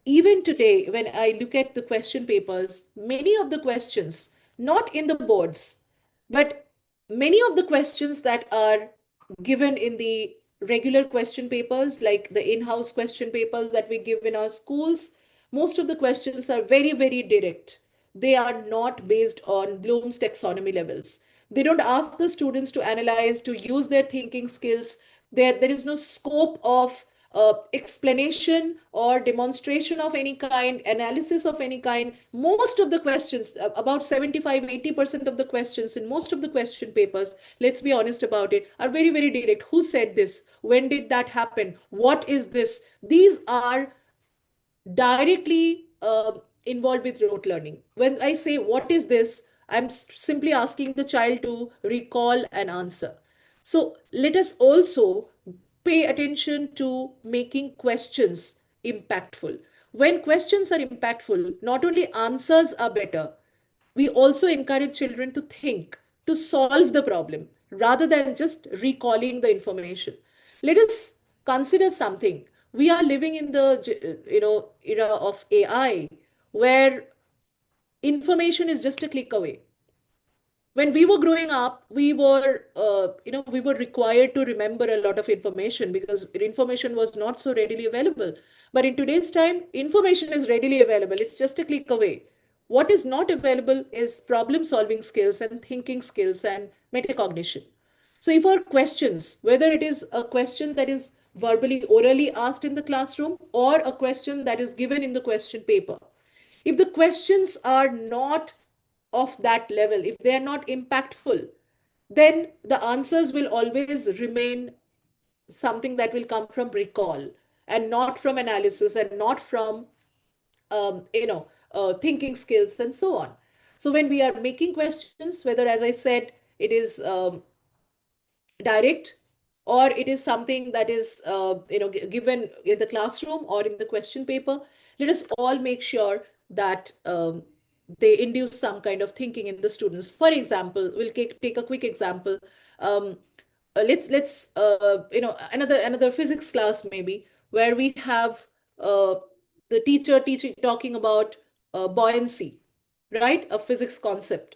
[SPEAKER 2] even today, when I look at the question papers, many of the questions, not in the boards, but many of the questions that are given in the regular question papers, like the in-house question papers that we give in our schools, most of the questions are very, very direct. They are not based on Bloom's taxonomy levels. They don't ask the students to analyze, to use their thinking skills. There is no scope of explanation or demonstration of any kind, analysis of any kind. Most of the questions, about 75-80% of the questions in most of the question papers, let's be honest about it, are very, very direct. Who said this? When did that happen? What is this? These are directly involved with rote learning. When I say, what is this? I'm simply asking the child to recall an answer. So let us also pay attention to making questions impactful. When questions are impactful, not only answers are better, we also encourage children to think, to solve the problem, rather than just recalling the information. Let us consider something. We are living in the era of AI, where information is just a click away. When we were growing up, we were, we were required to remember a lot of information because information was not so readily available. But in today's time, information is readily available. It's just a click away. What is not available is problem solving skills and thinking skills and metacognition. So if our questions, whether it is a question that is verbally, orally asked in the classroom or a question that is given in the question paper, if the questions are not of that level, if they are not impactful, then the answers will always remain something that will come from recall and not from analysis and not from thinking skills and so on. So when we are making questions, whether, as I said, it is direct or it is something that is given in the classroom or in the question paper, let us all make sure that they induce some kind of thinking in the students. For example, we'll take a quick example. um, let's another physics class maybe, where we have the teacher teaching talking about buoyancy, right, a physics concept.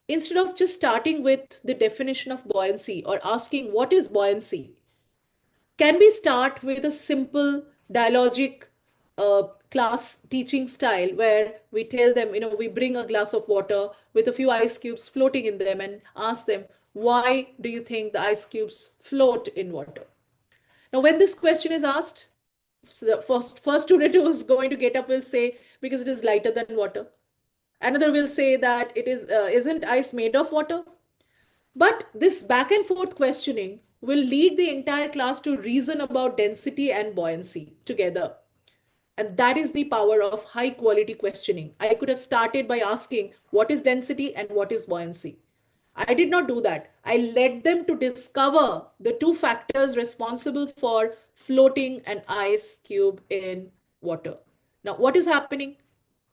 [SPEAKER 2] Instead of just starting with the definition of buoyancy or asking what is buoyancy, can we start with a simple dialogic class teaching style where we tell them, we bring a glass of water with a few ice cubes floating in them and ask them, why do you think the ice cubes float in water? Now, when this question is asked, so the first student who is going to get up will say, because it is lighter than water. Another will say that it is isn't ice made of water? But this back and forth questioning will lead the entire class to reason about density and buoyancy together. And that is the power of high quality questioning. I could have started by asking what is density and what is buoyancy. I did not do that. I led them to discover the two factors responsible for floating an ice cube in water. Now, what is happening?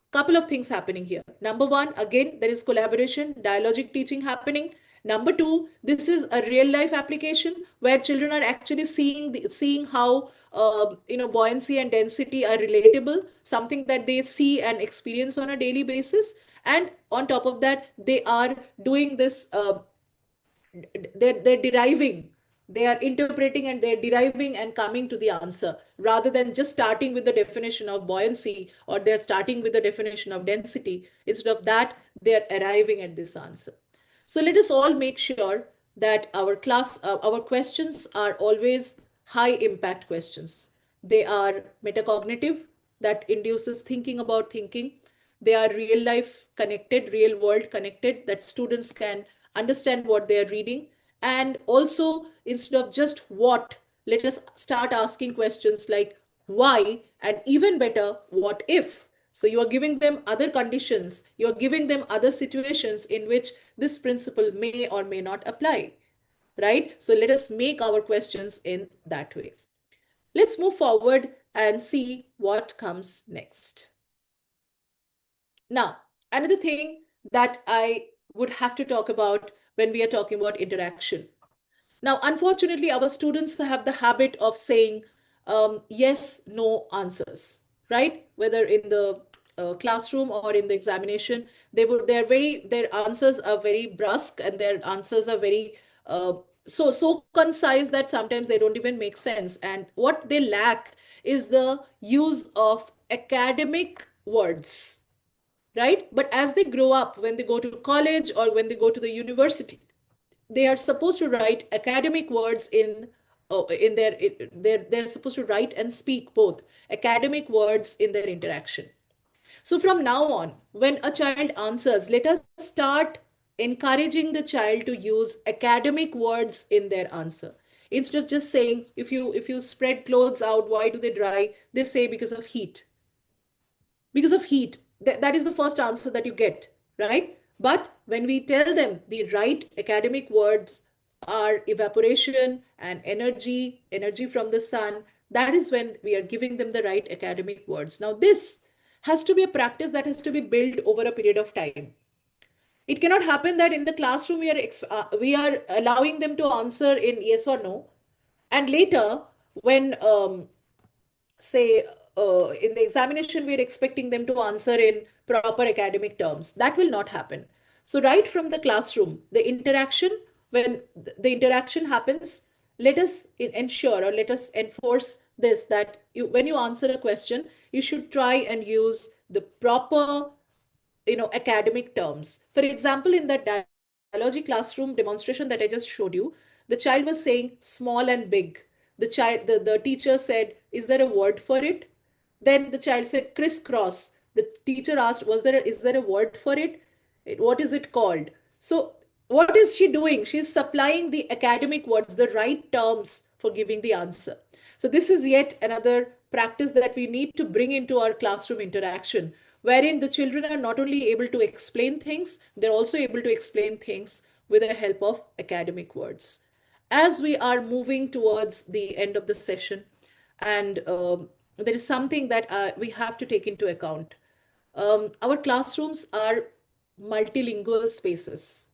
[SPEAKER 2] Couple of things happening here. Number one, again, there is collaboration, dialogic teaching happening. Number two, this is a real life application where children are actually seeing how buoyancy and density are relatable, something that they see and experience on a daily basis. And on top of that, they are doing this. They're deriving, they are interpreting and they're deriving and coming to the answer rather than just starting with the definition of buoyancy or they're starting with the definition of density. Instead of that, they're arriving at this answer. So let us all make sure that our questions are always high impact questions. They are metacognitive, that induces thinking about thinking. They are real life connected, real world connected, that students can understand what they are reading. And also, instead of just what, let us start asking questions like why, and even better, what if. So you are giving them other conditions, you are giving them other situations in which this principle may or may not apply, right? So let us make our questions in that way. Let's move forward and see what comes next. Now, another thing that I would have to talk about when we are talking about interaction. Now, unfortunately, our students have the habit of saying yes, no answers, right? Whether in the classroom or in the examination, their answers are very brusque and their answers are very so concise that sometimes they don't even make sense. And what they lack is the use of academic words, right? But as they grow up, when they go to college or when they go to the university, they are supposed to write academic words in they're supposed to write and speak both academic words in their interaction. So from now on, when a child answers, let us start encouraging the child to use academic words in their answer. Instead of just saying, if you spread clothes out, why do they dry? They say because of heat. Because of heat. That is the first answer that you get, right? But when we tell them the right academic words are evaporation and energy from the sun, that is when we are giving them the right academic words. Now, this has to be a practice that has to be built over a period of time. It cannot happen that in the classroom we are allowing them to answer in yes or no, and later when say in the examination we're expecting them to answer in proper academic terms. That will not happen. So right from the classroom, the interaction, when the interaction happens, let us ensure or let us enforce this, that when you answer a question, you should try and use the proper academic terms. For example, in that dialogy classroom demonstration that I just showed you, the child was saying small and big. The teacher said, is there a word for it? Then the child said crisscross. The teacher asked, is there a word for it? What is it called? So what is she doing? She's supplying the academic words, the right terms for giving the answer. So this is yet another practice that we need to bring into our classroom interaction, wherein the children are not only able to explain things, they're also able to explain things with the help of academic words. As we are moving towards the end of the session, and there is something that we have to take into account. Our classrooms are multilingual spaces.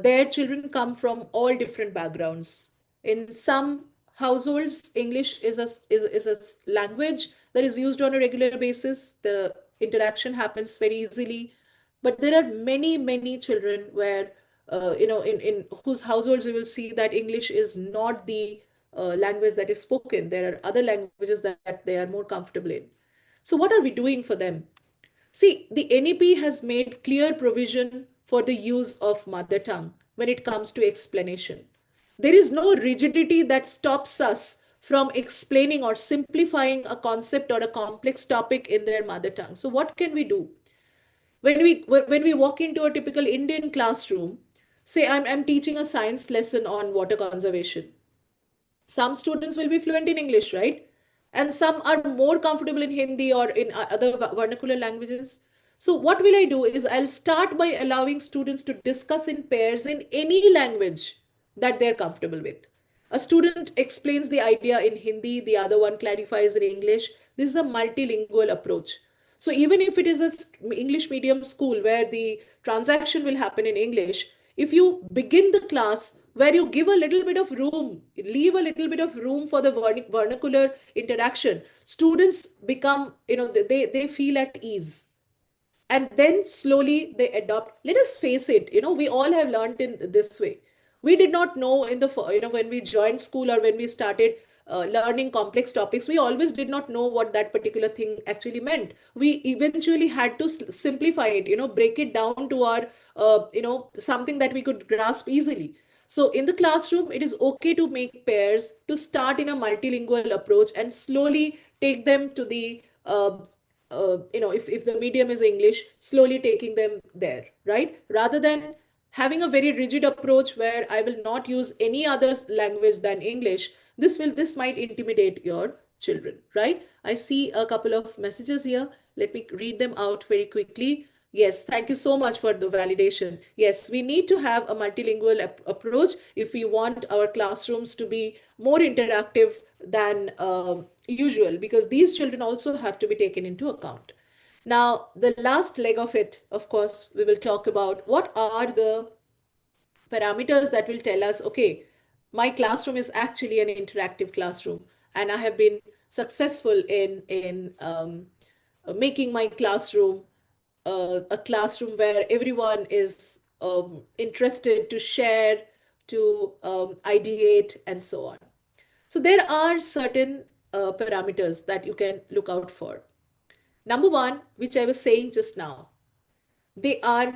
[SPEAKER 2] Their children come from all different backgrounds. In some households, English is a language that is used on a regular basis. The interaction happens very easily. But there are many, many children where, in whose households you will see that English is not the language that is spoken. There are other languages that they are more comfortable in. So what are we doing for them? See, the NEP has made clear provision for the use of mother tongue when it comes to explanation. There is no rigidity that stops us from explaining or simplifying a concept or a complex topic in their mother tongue. So what can we do? When we walk into a typical Indian classroom, say I'm teaching a science lesson on water conservation. Some students will be fluent in English, right? And some are more comfortable in Hindi or in other vernacular languages. So what will I do is I'll start by allowing students to discuss in pairs in any language that they're comfortable with. A student explains the idea in Hindi, the other one clarifies in English. This is a multilingual approach. So even if it is a English medium school where the transaction will happen in English, if you begin the class where you give a little bit of room, leave a little bit of room for the vernacular interaction, students become, they feel at ease. And then slowly they adopt. Let us face it, we all have learned in this way. We did not know when we joined school or when we started learning complex topics, we always did not know what that particular thing actually meant. We eventually had to simplify it, break it down to our, something that we could grasp easily. So in the classroom, it is okay to make pairs, to start in a multilingual approach and slowly take them to the, if the medium is English, slowly taking them there, right? Rather than having a very rigid approach where I will not use any other language than English, this might intimidate your children, right? I see a couple of messages here. Let me read them out very quickly. Yes, thank you so much for the validation. Yes, we need to have a multilingual approach if we want our classrooms to be more interactive than usual, because these children also have to be taken into account. Now, the last leg of it, of course, we will talk about what are the parameters that will tell us, okay, my classroom is actually an interactive classroom, and I have been successful in making my classroom a classroom where everyone is interested to share, to ideate, and so on. So there are certain parameters that you can look out for. Number one, which I was saying just now, they are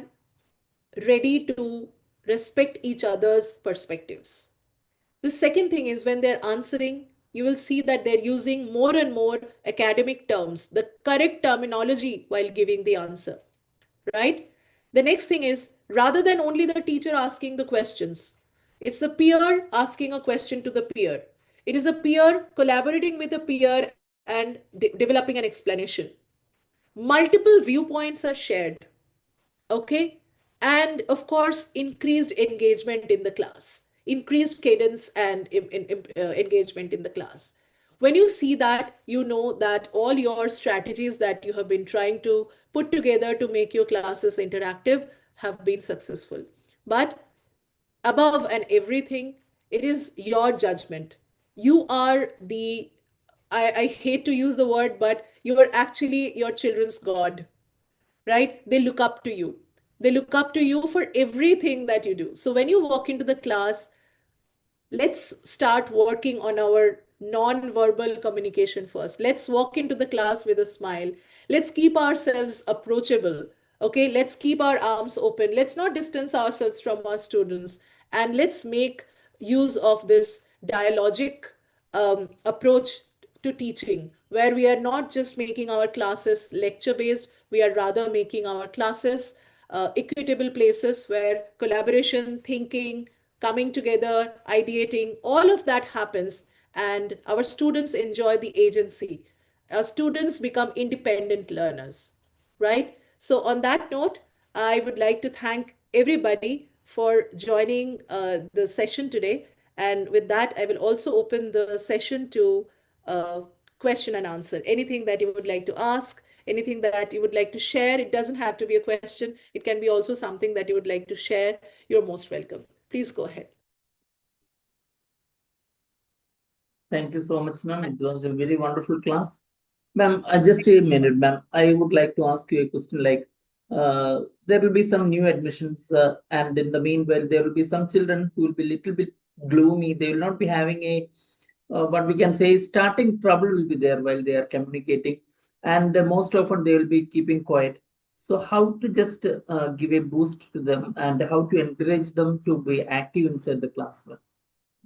[SPEAKER 2] ready to respect each other's perspectives. The second thing is when they're answering, you will see that they're using more and more academic terms, the correct terminology while giving the answer, right? The next thing is, rather than only the teacher asking the questions, it's the peer asking a question to the peer. It is a peer collaborating with a peer and developing an explanation. Multiple viewpoints are shared, okay? And of course, increased engagement in the class, increased cadence and engagement in the class. When you see that, you know that all your strategies that you have been trying to put together to make your classes interactive have been successful. But above and everything, it is your judgment. You are the, I hate to use the word, but you are actually your children's God, right? They look up to you. They look up to you for everything that you do. So when you walk into the class, let's start working on our non-verbal communication first. Let's walk into the class with a smile. Let's keep ourselves approachable. Okay, let's keep our arms open. Let's not distance ourselves from our students. And let's make use of this dialogic approach to teaching, where we are not just making our classes lecture based, we are rather making our classes equitable places where collaboration, thinking, coming together, ideating, all of that happens, and our students enjoy the agency. Our students become independent learners, right? So, on that note, I would like to thank everybody for joining the session today. And with that, I will also open the session to uh, question and answer. Anything that you would like to ask, anything that you would like to share. It doesn't have to be a question. It can be also something that you would like to share. You're most welcome. Please go ahead.
[SPEAKER 3] Thank you so much, ma'am. It was a very wonderful class. Ma'am, just a minute, ma'am. I would like to ask you a question like, there will be some new admissions, and in the meanwhile, there will be some children who will be little bit gloomy. They will not be having a, what we can say, starting trouble will be there while they are communicating. And most often they will be keeping quiet. So how to just give a boost to them and how to encourage them to be active inside the class, ma'am?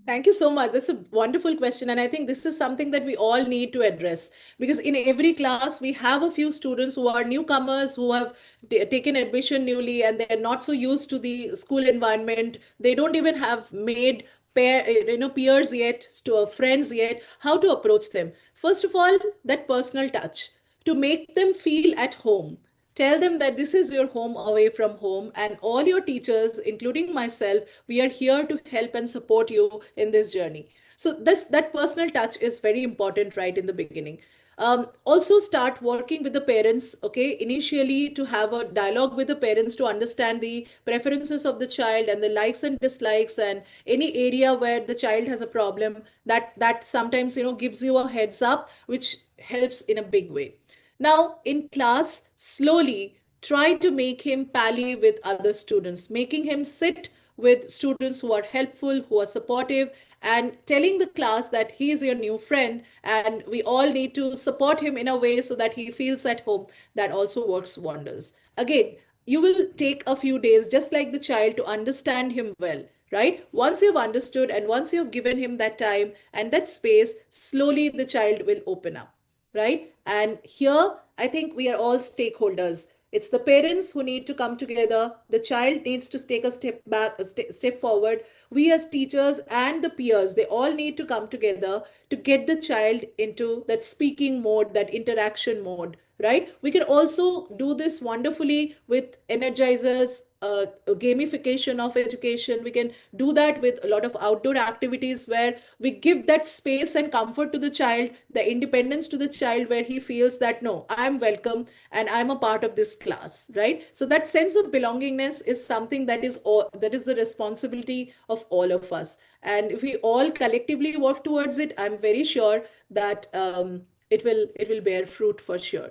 [SPEAKER 2] Thank you so much. That's a wonderful question. And I think this is something that we all need to address, because in every class, we have a few students who are newcomers, who have taken admission newly, and they're not so used to the school environment. They don't even have made peers yet, to friends yet. How to approach them? First of all, that personal touch to make them feel at home. Tell them that this is your home away from home, and all your teachers, including myself, we are here to help and support you in this journey. So that personal touch is very important right in the beginning. Also start working with the parents, okay, initially to have a dialogue with the parents to understand the preferences of the child and the likes and dislikes, and any area where the child has a problem, that sometimes gives you a heads up, which helps in a big way. Now, in class, slowly try to make him pally with other students, making him sit with students who are helpful, who are supportive, and telling the class that he is your new friend and we all need to support him in a way so that he feels at home. That also works wonders. Again, you will take a few days, just like the child, to understand him well, right? Once you've understood and once you've given him that time and that space, slowly the child will open up, right? And here, I think we are all stakeholders. It's the parents who need to come together. The child needs to take a step back, a step forward. We as teachers and the peers, they all need to come together to get the child into that speaking mode, that interaction mode, right? We can also do this wonderfully with energizers, gamification of education. We can do that with a lot of outdoor activities where we give that space and comfort to the child, the independence to the child, where he feels that no, I'm welcome and I'm a part of this class, right? So that sense of belongingness is something that is the responsibility of all of us. And if we all collectively work towards it, I'm very sure that it will bear fruit for sure,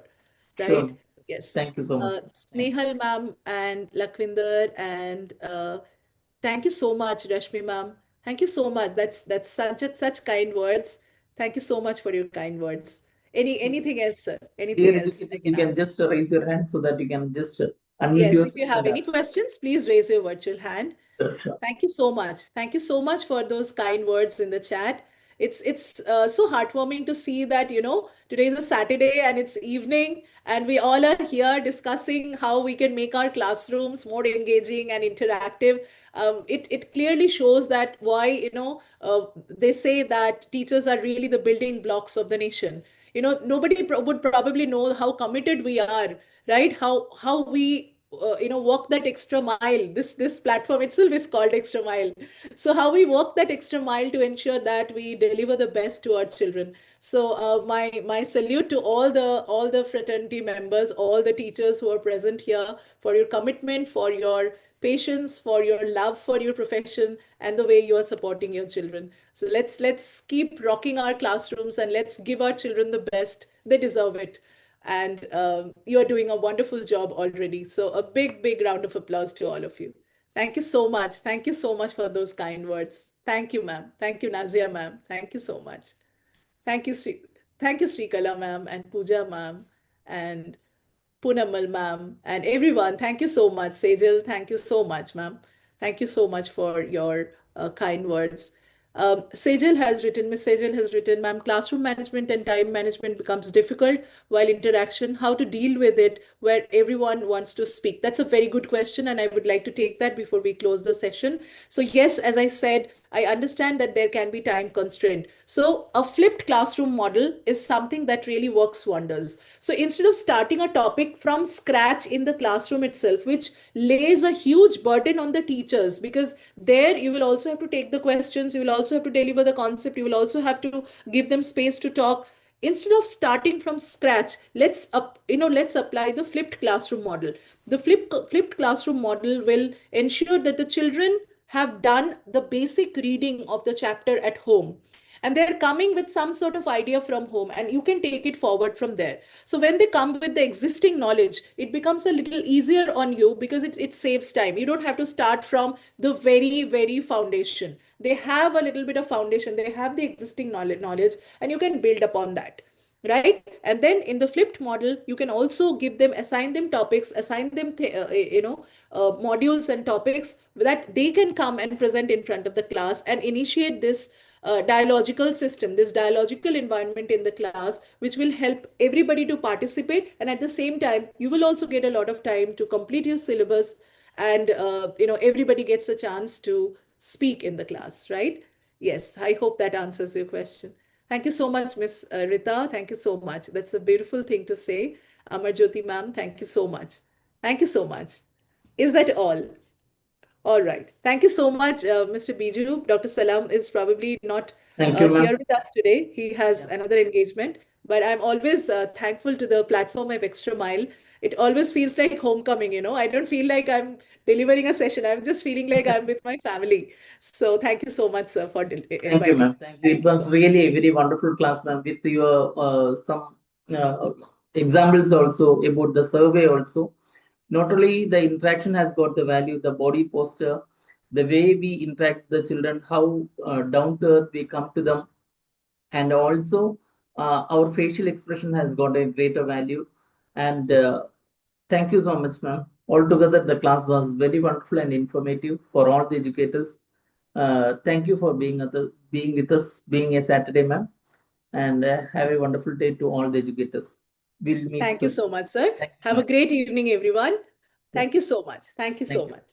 [SPEAKER 2] right?
[SPEAKER 3] Sure.
[SPEAKER 2] Yes.
[SPEAKER 3] Thank you so much.
[SPEAKER 2] Snehal ma'am and Lakwinder, and thank you so much, Rashmi ma'am. Thank you so much. That's such kind words. Thank you so much for your kind words. Anything else, sir?
[SPEAKER 3] Dear
[SPEAKER 2] Anything else I
[SPEAKER 3] educators, you
[SPEAKER 2] can
[SPEAKER 3] can
[SPEAKER 2] answer?
[SPEAKER 3] just raise your hand so that you can just unmute
[SPEAKER 2] Yes, if you
[SPEAKER 3] yourself
[SPEAKER 2] have
[SPEAKER 3] and
[SPEAKER 2] any
[SPEAKER 3] ask.
[SPEAKER 2] questions, please raise your virtual hand.
[SPEAKER 3] Sure, sure.
[SPEAKER 2] Thank you so much. Thank you so much for those kind words in the chat. It's so heartwarming to see that, today is a Saturday and it's evening, and we all are here discussing how we can make our classrooms more engaging and interactive. It clearly shows that why, they say that teachers are really the building blocks of the nation. Nobody would probably know how committed we are, right? How we walk that extra mile. This platform itself is called Extra Mile. So how we walk that extra mile to ensure that we deliver the best to our children. So my salute to all the fraternity members, all the teachers who are present here, for your commitment, for your patience, for your love for your profession, and the way you are supporting your children. So let's keep rocking our classrooms and let's give our children the best. They deserve it. And you are doing a wonderful job already. So a big, big round of applause to all of you. Thank you so much. Thank you so much for those kind words. Thank you, ma'am. Thank you, Nazia, ma'am. Thank you so much. Thank you, thank you, Srikala, ma'am, and Pooja, ma'am, and Punamal, ma'am, and everyone. Thank you so much. Sejal, thank you so much, ma'am. Thank you so much for your kind words. Miss Sejal has written, ma'am, classroom management and time management becomes difficult while interaction, how to deal with it where everyone wants to speak. That's a very good question, and I would like to take that before we close the session. So yes, as I said, I understand that there can be time constraint. So a flipped classroom model is something that really works wonders. So instead of starting a topic from scratch in the classroom itself, which lays a huge burden on the teachers, because there you will also have to take the questions, you will also have to deliver the concept, you will also have to give them space to talk. Instead of starting from scratch, let's apply the flipped classroom model. The flipped classroom model will ensure that the children have done the basic reading of the chapter at home, and they're coming with some sort of idea from home, and you can take it forward from there. So when they come with the existing knowledge, it becomes a little easier on you, because it saves time. You don't have to start from the very, very foundation. They have a little bit of foundation, they have the existing knowledge, and you can build upon that, right? And then in the flipped model, you can also assign them topics, assign them modules and topics that they can come and present in front of the class, and initiate this dialogical system, this dialogical environment in the class, which will help everybody to participate. And at the same time, you will also get a lot of time to complete your syllabus, and everybody gets a chance to speak in the class, right? Yes, I hope that answers your question. Thank you so much, Miss Rita. Thank you so much. That's a beautiful thing to say. Amarjyoti ma'am, thank you so much. Thank you so much. Is that all? All right. Thank you so much, Mr. Biju. Dr. Salam is probably not
[SPEAKER 3] Thank you,
[SPEAKER 2] here
[SPEAKER 3] ma'am.
[SPEAKER 2] with us today. He has
[SPEAKER 3] Yeah.
[SPEAKER 2] another engagement, but I'm always thankful to the platform of Extra Mile. It always feels like homecoming, I don't feel like I'm delivering a session. I'm just feeling like I'm with my family. So thank you so much, sir, for
[SPEAKER 3] Thank you,
[SPEAKER 2] inviting
[SPEAKER 3] ma'am.
[SPEAKER 2] me.
[SPEAKER 3] Thank you. It
[SPEAKER 2] Thank you so
[SPEAKER 3] was
[SPEAKER 2] much.
[SPEAKER 3] really a very wonderful class, ma'am, with your some examples also about the survey also. Not only the interaction has got the value, the body posture, the way we interact with the children, how down to earth we come to them, and also our facial expression has got a greater value. And thank you so much, ma'am. Altogether, the class was very wonderful and informative for all the educators. Thank you for being with us, being a Saturday, ma'am, and have a wonderful day to all the educators. We'll meet
[SPEAKER 2] Thank you
[SPEAKER 3] soon.
[SPEAKER 2] so much, sir.
[SPEAKER 3] Thank you,
[SPEAKER 2] Have a
[SPEAKER 3] ma'am.
[SPEAKER 2] great evening, everyone.
[SPEAKER 3] Yeah.
[SPEAKER 2] Thank you so much. Thank you
[SPEAKER 3] Thank
[SPEAKER 2] so
[SPEAKER 3] you.
[SPEAKER 2] much.